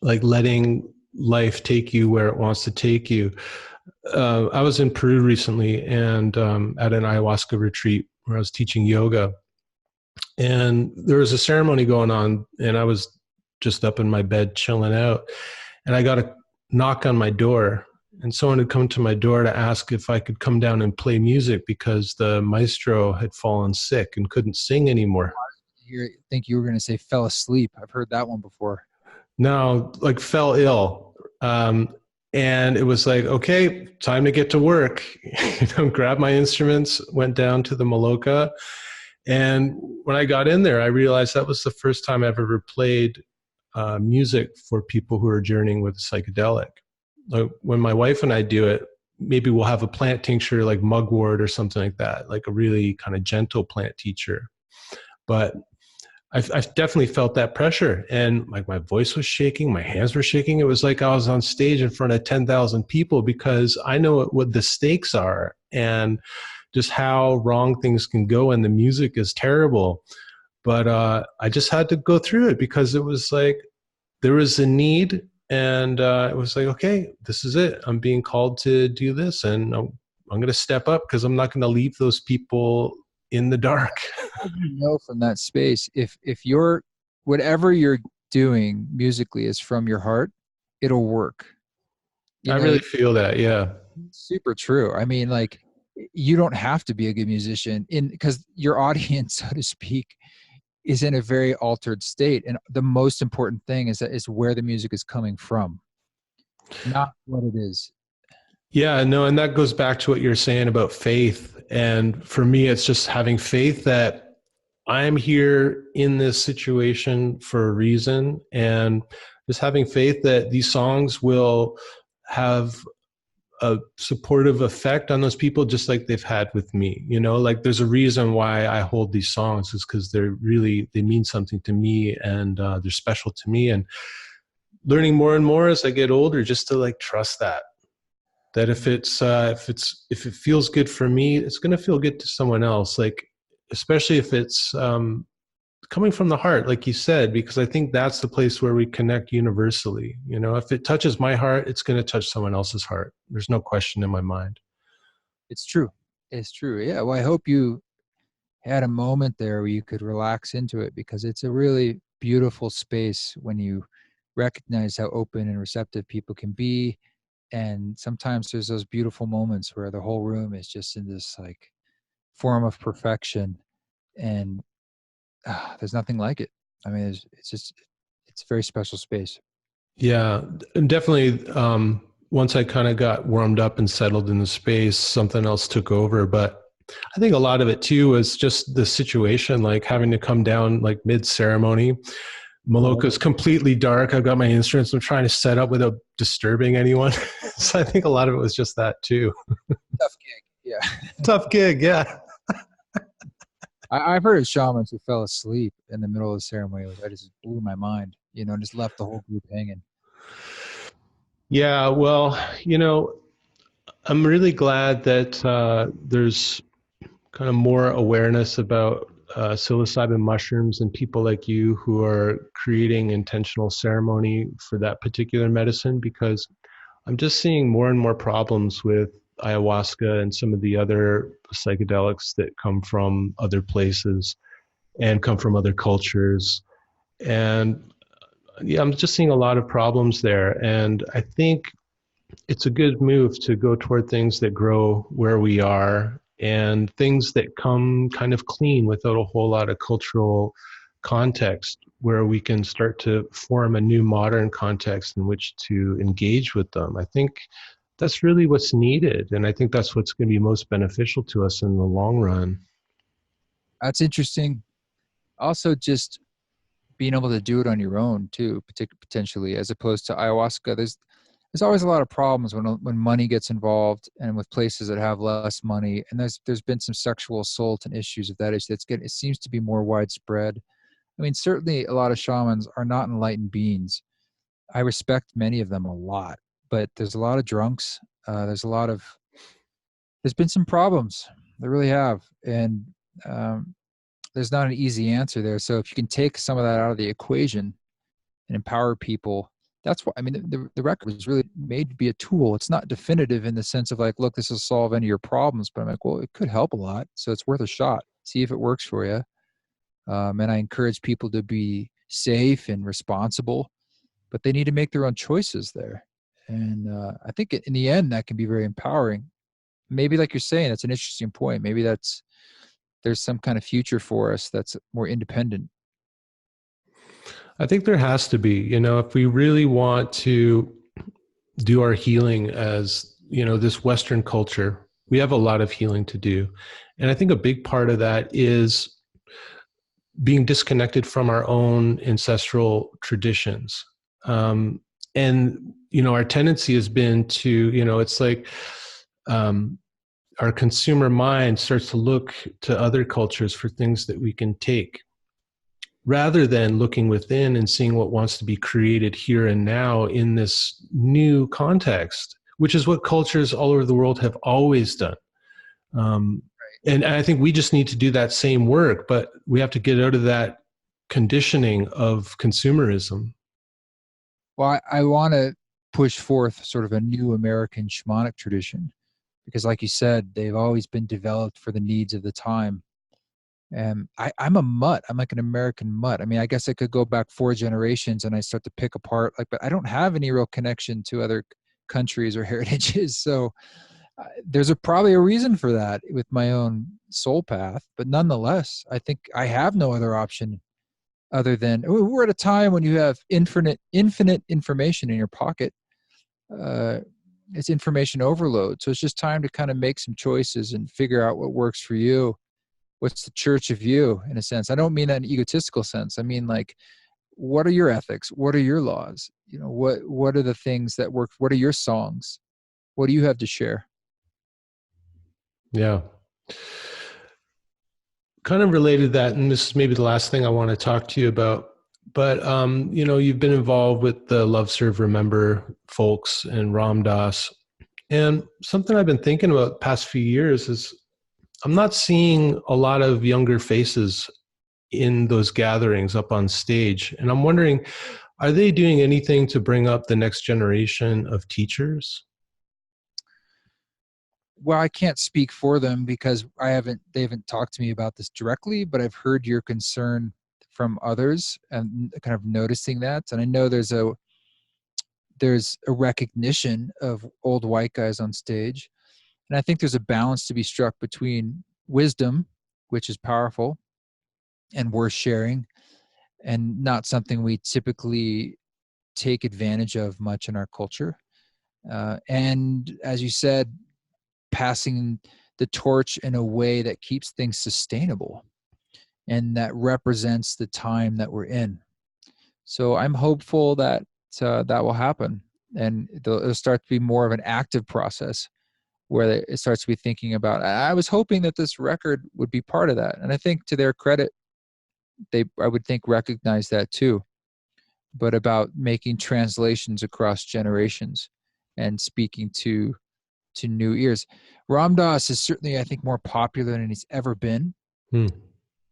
like letting life take you where it wants to take you. I was in Peru recently and at an ayahuasca retreat where I was teaching yoga. And there was a ceremony going on, and I was just up in my bed chilling out. And I got a knock on my door, and someone had come to my door to ask if I could come down and play music because the maestro had fallen sick and couldn't sing anymore. You think you were going to say fell asleep. I've heard that one before. No, like fell ill. And it was like, okay, time to get to work. Grabbed my instruments, went down to the Maloka. And when I got in there, I realized that was the first time I've ever played music for people who are journeying with a psychedelic. Like when my wife and I do it, maybe we'll have a plant tincture like mugwort or something like that, like a really kind of gentle plant teacher. But I've definitely felt that pressure, and like my voice was shaking, my hands were shaking. It was like I was on stage in front of 10,000 people because I know what the stakes are and just how wrong things can go, and the music is terrible. But I just had to go through it because it was like there was a need, and it was like, okay, this is it. I'm being called to do this, and I'm going to step up because I'm not going to leave those people in the dark. How do you know from that space if you're whatever you're doing musically is from your heart, it'll work. You I know, really feel that, yeah. super true. I mean, like you don't have to be a good musician in because your audience, so to speak, is in a very altered state. And the most important thing is that is where the music is coming from, not what it is. Yeah, no, and that goes back to what you're saying about faith. And for me, it's just having faith that I'm here in this situation for a reason, and just having faith that these songs will have a supportive effect on those people just like they've had with me. Like there's a reason why I hold these songs is because they mean something to me, and they're special to me. And learning more and more as I get older, just to like trust that if it feels good for me, it's going to feel good to someone else, like especially if it's coming from the heart, like you said, because I think that's the place where we connect universally. If it touches my heart, it's going to touch someone else's heart. There's no question in my mind. It's true. It's true. Yeah. Well, I hope you had a moment there where you could relax into it because it's a really beautiful space when you recognize how open and receptive people can be. And sometimes there's those beautiful moments where the whole room is just in this like form of perfection, and there's nothing like it. I mean, it's a very special space. Yeah, and definitely. Once I kind of got warmed up and settled in the space, something else took over. But I think a lot of it too was just the situation, like having to come down like mid ceremony. Maloka's completely dark. I've got my instruments. I'm trying to set up without disturbing anyone. So I think a lot of it was just that too. Tough gig. Yeah. Tough gig, yeah. I've heard of shamans who fell asleep in the middle of the ceremony. That just blew my mind, and just left the whole group hanging. Yeah, well, I'm really glad that there's kind of more awareness about psilocybin mushrooms and people like you who are creating intentional ceremony for that particular medicine, because I'm just seeing more and more problems with ayahuasca and some of the other psychedelics that come from other places and come from other cultures. And yeah, I'm just seeing a lot of problems there. And I think it's a good move to go toward things that grow where we are and things that come kind of clean without a whole lot of cultural context, where we can start to form a new modern context in which to engage with them. I think that's really what's needed. And I think that's what's going to be most beneficial to us in the long run. That's interesting. Also, just being able to do it on your own too, potentially, as opposed to ayahuasca. There's always a lot of problems when money gets involved, and with places that have less money. And there's been some sexual assault and issues of that issue. It seems to be more widespread. I mean, certainly a lot of shamans are not enlightened beings. I respect many of them a lot, but there's a lot of drunks. There's been some problems. There really have. And there's not an easy answer there. So if you can take some of that out of the equation and empower people, That's why, I mean, the record was really made to be a tool. It's not definitive in the sense of like, look, this will solve any of your problems, but I'm like, well, it could help a lot. So it's worth a shot. See if it works for you. And I encourage people to be safe and responsible, but they need to make their own choices there. And I think in the end, that can be very empowering. Maybe like you're saying, that's an interesting point. Maybe there's some kind of future for us that's more independent. I think there has to be, if we really want to do our healing as, this Western culture, we have a lot of healing to do. And I think a big part of that is being disconnected from our own ancestral traditions. And, our tendency has been to, it's like, our consumer mind starts to look to other cultures for things that we can take, rather than looking within and seeing what wants to be created here and now in this new context, which is what cultures all over the world have always done. And I think we just need to do that same work, but we have to get out of that conditioning of consumerism. Well, I want to push forth sort of a new American shamanic tradition because, like you said, they've always been developed for the needs of the time. And I'm a mutt. I'm like an American mutt. I mean, I guess I could go back 4 generations and I start to pick apart, like, but I don't have any real connection to other countries or heritages. So there's probably a reason for that with my own soul path. But nonetheless, I think I have no other option other than we're at a time when you have infinite information in your pocket. It's information overload. So it's just time to kind of make some choices and figure out what works for you. What's the church of you, in a sense? I don't mean that in an egotistical sense. I mean, like, what are your ethics? What are your laws? What are the things that work? What are your songs? What do you have to share? Yeah. Kind of related to that, and this is maybe the last thing I want to talk to you about, but you've been involved with the Love Serve Remember folks and Ram Dass, and something I've been thinking about the past few years is I'm not seeing a lot of younger faces in those gatherings up on stage, and I'm wondering, are they doing anything to bring up the next generation of teachers? Well, I can't speak for them because they haven't talked to me about this directly, but I've heard your concern from others and kind of noticing that. And I know there's a recognition of old white guys on stage. And I think there's a balance to be struck between wisdom, which is powerful and worth sharing, and not something we typically take advantage of much in our culture. And as you said, passing the torch in a way that keeps things sustainable and that represents the time that we're in. So I'm hopeful that that will happen, and it'll start to be more of an active process where it starts to be thinking about. I was hoping that this record would be part of that, and I think to their credit, I would think recognize that too. But about making translations across generations and speaking to new ears. Ram Dass is certainly, I think, more popular than he's ever been. Hmm.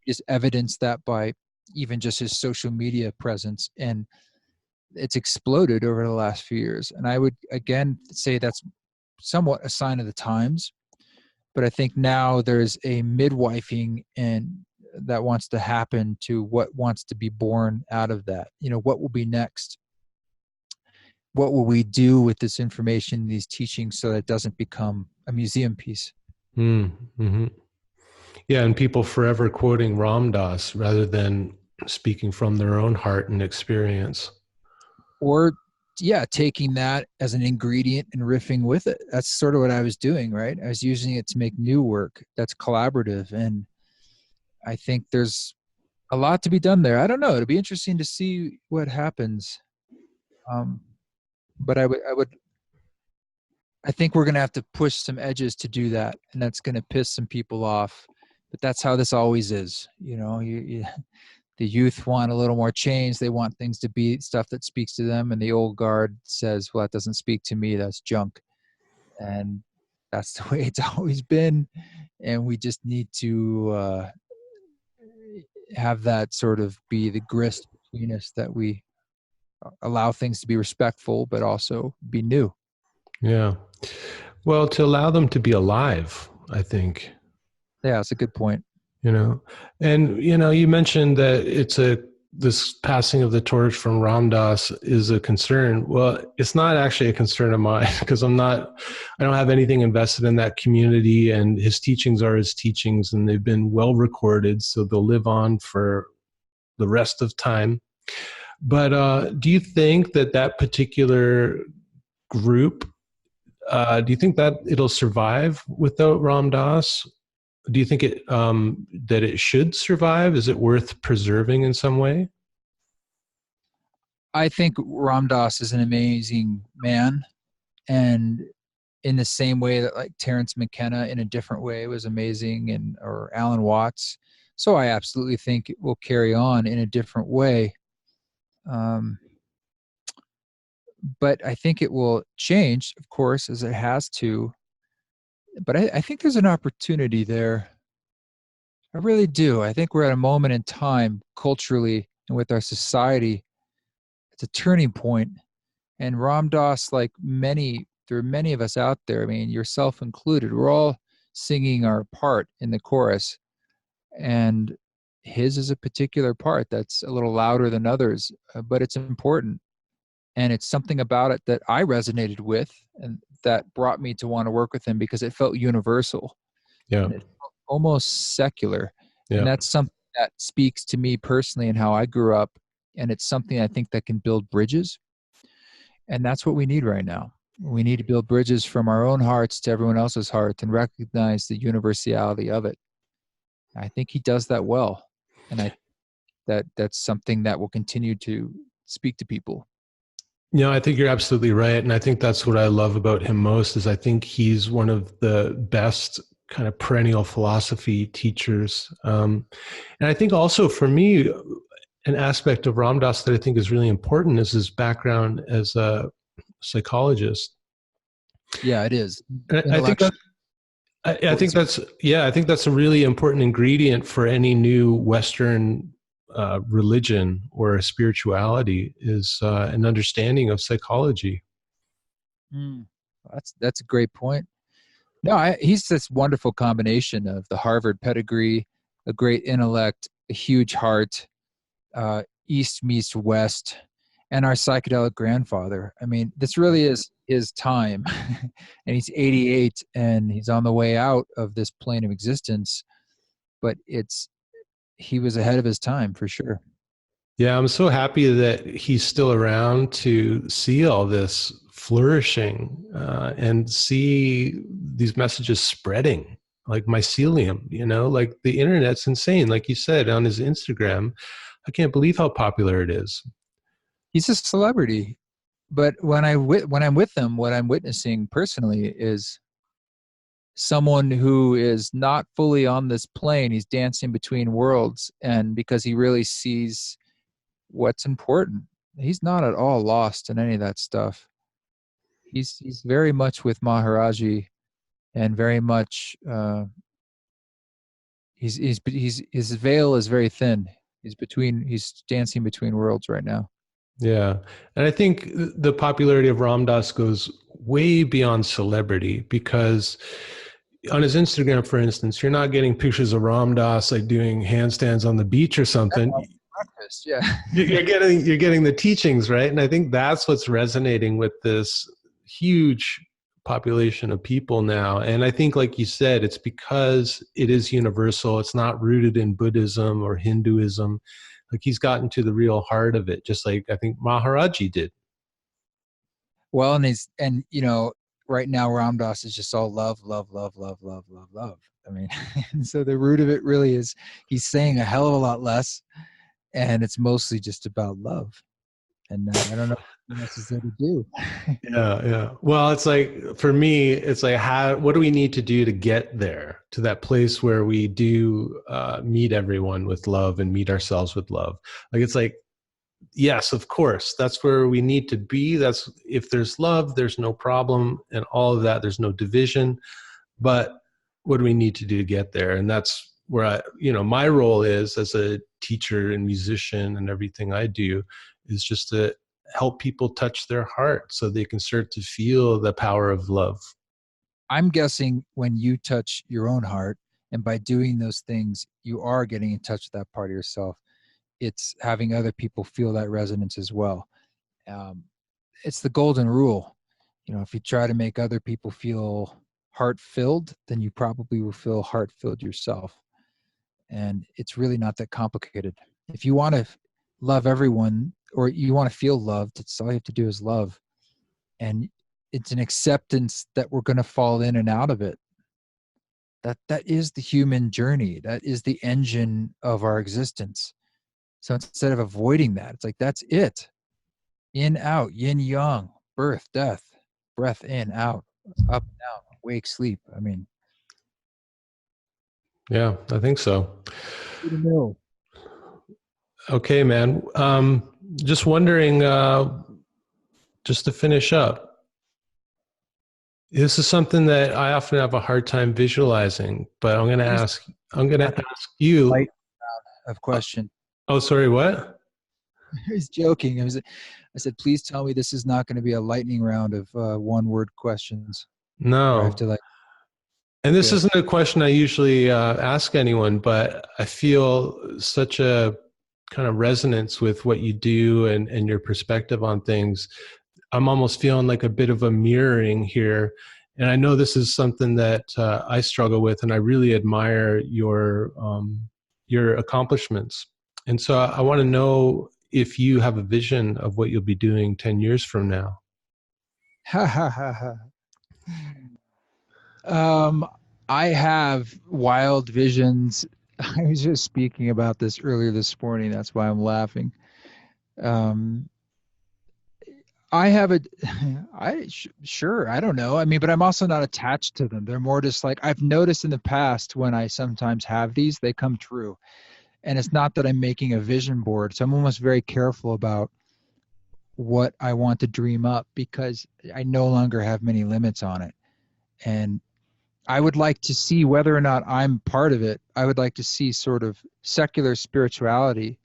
Just evidenced that by even just his social media presence, and it's exploded over the last few years. And I would again say that's somewhat a sign of the times. But I think now there's a midwifing and that wants to happen to what wants to be born out of that. What will be next? What will we do with this information, these teachings, so that it doesn't become a museum piece? Mm-hmm. Yeah, and people forever quoting Ram Dass rather than speaking from their own heart and experience. Or, yeah, taking that as an ingredient and riffing with it. That's sort of what I was doing, right? I was using it to make new work that's collaborative. And I think there's a lot to be done there. I don't know. It'll be interesting to see what happens. But I think we're going to have to push some edges to do that, and that's going to piss some people off. But that's how this always is. The youth want a little more change. They want things to be stuff that speaks to them, and the old guard says, "Well, that doesn't speak to me. That's junk." And that's the way it's always been. And we just need to have that sort of be the grist between us that we allow things to be respectful, but also be new. Yeah. Well, to allow them to be alive, I think, Yeah, it's a good point. you know. And you mentioned that this passing of the torch from Ram Dass is a concern. Well, it's not actually a concern of mine because I don't have anything invested in that community, and his teachings are his teachings, and they've been well recorded, so they'll live on for the rest of time. But do you think that particular group, do you think that it'll survive without Ram Dass? Do you think that it should survive? Is it worth preserving in some way? I think Ram Dass is an amazing man, and in the same way that like Terence McKenna in a different way was amazing, and or Alan Watts. So I absolutely think it will carry on in a different way. Um, but I think it will change, of course, as it has to. But I think there's an opportunity there. I really do. I think we're at a moment in time culturally and with our society. It's a turning point. And Ram Dass, like there are many of us out there, I mean, yourself included, we're all singing our part in the chorus. And his is a particular part that's a little louder than others, but it's important. And it's something about it that I resonated with and that brought me to want to work with him because it felt universal Yeah. and it felt almost secular. And Yeah. that's something that speaks to me personally and how I grew up. And it's something I think that can build bridges. And that's what we need right now. We need to build bridges from our own hearts to everyone else's heart and recognize the universality of it. I think he does that well. And that's something that will continue to speak to people. I think you're absolutely right. And I think that's what I love about him most is I think he's one of the best kind of perennial philosophy teachers. And I think also for me, an aspect of Ram Dass that I think is really important is his background as a psychologist. Yeah, it is. I think that I think that's a really important ingredient for any new Western religion or spirituality is an understanding of psychology. That's a great point. No, he's this wonderful combination of the Harvard pedigree, a great intellect, a huge heart, East meets West, and our psychedelic grandfather. I mean, this really is his time. And he's 88 and he's on the way out of this plane of existence. But he was ahead of his time for sure. Yeah, I'm so happy that he's still around to see all this flourishing and see these messages spreading like mycelium, like the internet's insane. Like you said on his Instagram, I can't believe how popular it is. He's a celebrity. But when I'm with him, what I'm witnessing personally is someone who is not fully on this plane. He's dancing between worlds, and because he really sees what's important, he's not at all lost in any of that stuff. He's very much with Maharaji, and very much his veil is very thin. He's dancing between worlds right now. Yeah. And I think the popularity of Ram Dass goes way beyond celebrity because on his Instagram, for instance, you're not getting pictures of Ram Dass like doing handstands on the beach or something. Breakfast, yeah. You're getting the teachings, right? And I think that's what's resonating with this huge population of people now. And I think, like you said, it's because it is universal. It's not rooted in Buddhism or Hinduism. Like he's gotten to the real heart of it, just like I think Maharaji did. Well, and right now Ram Dass is just all love, love, love, love, love, love, love. I mean, and so the root of it really is he's saying a hell of a lot less, and it's mostly just about love. And I don't know what else is there to do. Yeah. Well, it's like for me, it's like what do we need to do to get there to that place where we do meet everyone with love and meet ourselves with love? Like it's like, yes, of course, that's where we need to be. That's if there's love, there's no problem, and all of that, there's no division. But what do we need to do to get there? And that's where my role is as a teacher and musician, and everything I do is just to help people touch their heart so they can start to feel the power of love. I'm guessing when you touch your own heart, and by doing those things, you are getting in touch with that part of yourself. It's having other people feel that resonance as well. Um, it's the golden rule. You know, if you try to make other people feel heart filled, then you probably will feel heart filled yourself. And it's really not that complicated. If you want to love everyone, or you want to feel loved, it's all you have to do is love. And it's an acceptance that we're going to fall in and out of it. That is the human journey. That is the engine of our existence. So instead of avoiding that, it's like, that's it. In, out, yin, yang, birth, death, breath in, out, up, down, wake, sleep. I mean, Yeah, I think so. in the middle. Okay, man. Just wondering, just to finish up, this is something that I often have a hard time visualizing, but I'm going to ask you. Light of question. Oh, sorry, what? I was joking. I said, please tell me this is not going to be a lightning round of one-word questions. Where I have No. to And this isn't a question I usually ask anyone, but I feel such a kind of resonance with what you do and your perspective on things. I'm almost feeling like a bit of a mirroring here. And I know this is something that I struggle with, and I really admire your accomplishments. And so I want to know if you have a vision of what you'll be doing 10 years from now. I have wild visions. I was just speaking about this earlier this morning. That's why I'm laughing. I have sure, I don't know. I mean, but I'm also not attached to them. They're more just like, I've noticed in the past when I sometimes have these, they come true. And it's not that I'm making a vision board. So I'm almost very careful about what I want to dream up, because I no longer have many limits on it. And I would like to see whether or not I'm part of it. I would like to see sort of secular spirituality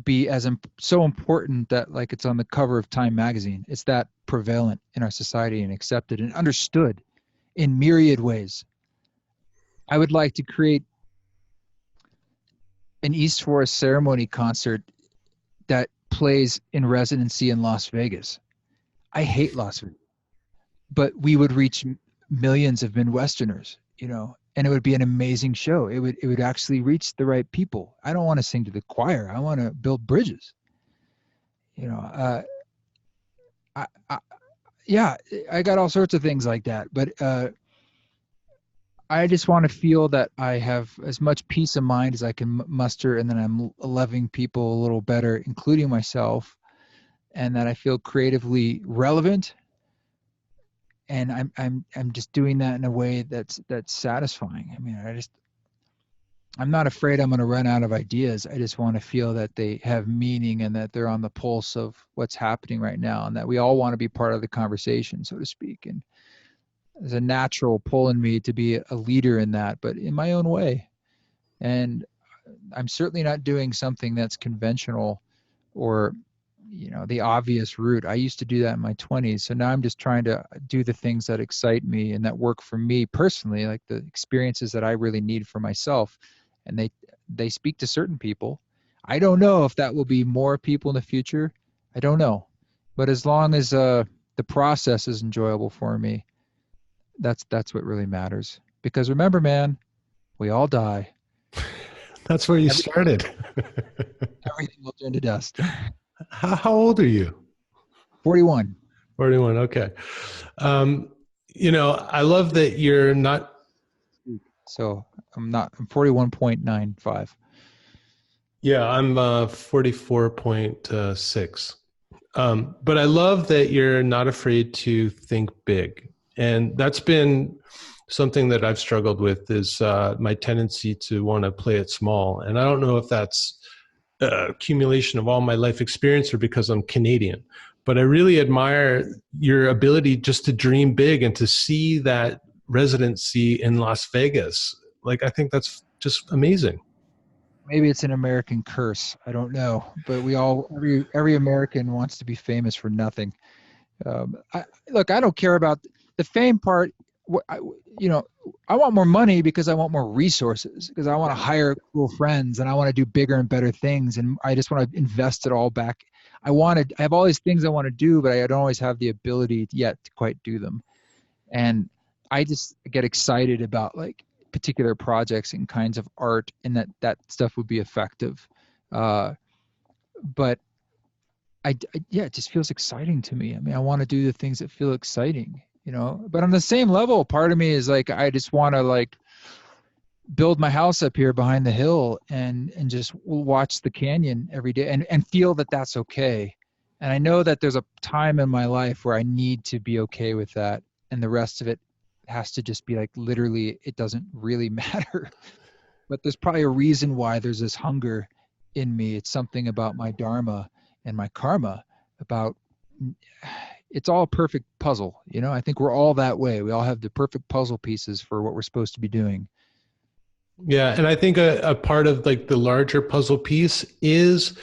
be so important that, like, it's on the cover of Time magazine. It's that prevalent in our society and accepted and understood in myriad ways. I would like to create an East Forest ceremony concert that plays in residency in Las Vegas. I hate Las Vegas, but we would reach millions of Midwesterners, you know, and it would be an amazing show. It would actually reach the right people. I don't want to sing to the choir. I want to build bridges. You know, yeah, I got all sorts of things like that, but I just want to feel that I have as much peace of mind as I can muster, and that I'm loving people a little better, including myself, and that I feel creatively relevant. And I'm just doing that in a way that's satisfying. I mean, I'm not afraid I'm going to run out of ideas. I just want to feel that they have meaning and that they're on the pulse of what's happening right now, and that we all want to be part of the conversation, so to speak. And there's a natural pull in me to be a leader in that, but in my own way. And I'm certainly not doing something that's conventional or, you know, the obvious route. I used to do that in my 20s. So now I'm just trying to do the things that excite me and that work for me personally, like the experiences that I really need for myself. And they speak to certain people. I don't know if that will be more people in the future. I don't know. But as long as the process is enjoyable for me, that's what really matters. Because remember, man, we all die. That's where you started. Everything will turn to dust. How old are you? 41. 41. Okay. You know, I love that you're not. So I'm 41.95. Yeah, I'm 44.6. But I love that you're not afraid to think big. And that's been something that I've struggled with, is my tendency to want to play it small. And I don't know if that's accumulation of all my life experience or because I'm Canadian, but I really admire your ability just to dream big and to see that residency in Las Vegas. Like, I think that's just amazing. maybe it's an American curse. I don't know, but every American wants to be famous for nothing. Look, I don't care about the fame part. You know, I want more money because I want more resources, because I want to hire cool friends and I want to do bigger and better things. And I just want to invest it all back. I have all these things I want to do, but I don't always have the ability yet to quite do them. And I just get excited about like particular projects and kinds of art, and that stuff would be effective. Uh, but yeah, it just feels exciting to me. I mean, I want to do the things that feel exciting, you know. But on the same level, part of me is like, I just want to like build my house up here behind the hill and just watch the canyon every day and feel that that's okay. And I know that there's a time in my life where I need to be okay with that, and the rest of it has to just be like, literally, it doesn't really matter. But there's probably a reason why there's this hunger in me. It's something about my dharma and my karma, about it's all a perfect puzzle, you know. I think we're all that way. We all have the perfect puzzle pieces for what we're supposed to be doing. Yeah, and I think a part of like the larger puzzle piece is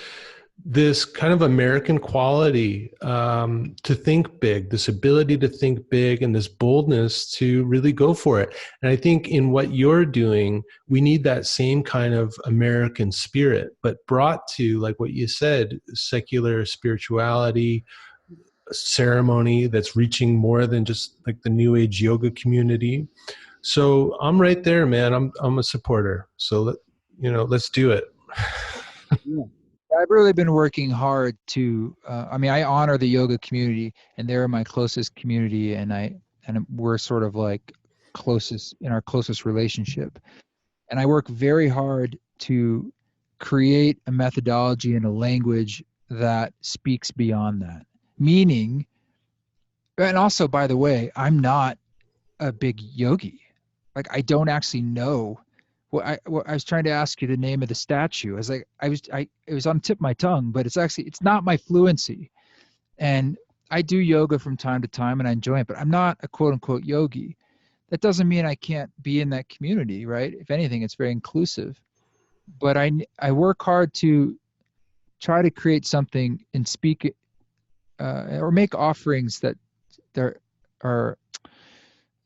this kind of American quality, to think big, this ability to think big, and this boldness to really go for it. And I think in what you're doing, we need that same kind of American spirit, but brought to, like what you said, secular spirituality, ceremony that's reaching more than just like the new age yoga community. So I'm right there, man. I'm a supporter. So let's do it. Yeah. I've really been working hard to. I mean, I honor the yoga community, and they're my closest community, and we're sort of like closest in our closest relationship. And I work very hard to create a methodology and a language that speaks beyond that. Meaning, and also, by the way, I'm not a big yogi. Like, I don't actually know. What I was trying to ask you the name of the statue. I was like, it was on the tip of my tongue, but it's not my fluency. And I do yoga from time to time and I enjoy it, but I'm not a quote unquote yogi. That doesn't mean I can't be in that community, right? If anything, it's very inclusive. But I work hard to try to create something and speak, or make offerings that there are.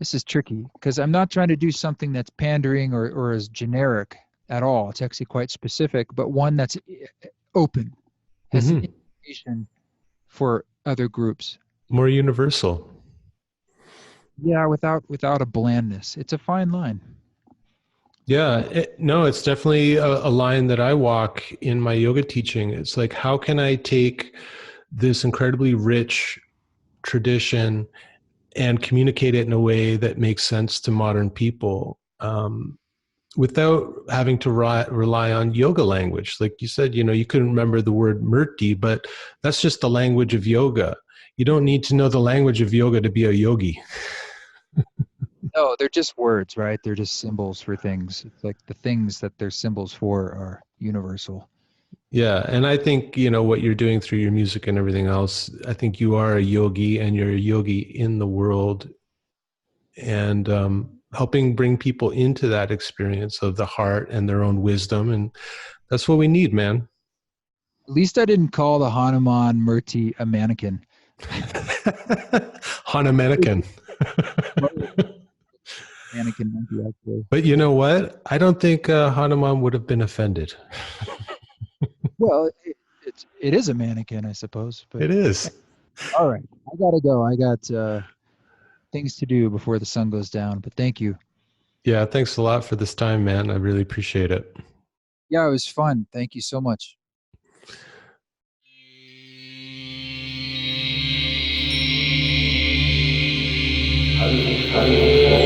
This is tricky because I'm not trying to do something that's pandering or is generic at all. It's actually quite specific, but one that's open, has an Hmm. invitation for other groups. More universal. Yeah, without a blandness. It's a fine line. Yeah, no, it's definitely a line that I walk in my yoga teaching. It's like, how can I take this incredibly rich tradition and communicate it in a way that makes sense to modern people, without having to rely on yoga language? Like you said, you couldn't remember the word murti, but that's just the language of yoga. You don't need to know the language of yoga to be a yogi. No, they're just words, right? They're just symbols for things. It's like the things that they're symbols for are universal. Yeah, and I think, what you're doing through your music and everything else, I think you are a yogi, and you're a yogi in the world, and helping bring people into that experience of the heart and their own wisdom. And that's what we need, man. At least I didn't call the Hanuman Murti a mannequin. Hanuman. Mannequin monkey, actually. But you know what? I don't think Hanuman would have been offended. Well, it is a mannequin, I suppose. But It is. all right, I gotta go. I got things to do before the sun goes down. But thank you. Yeah, thanks a lot for this time, man. I really appreciate it. Yeah, it was fun. Thank you so much. Honey, honey.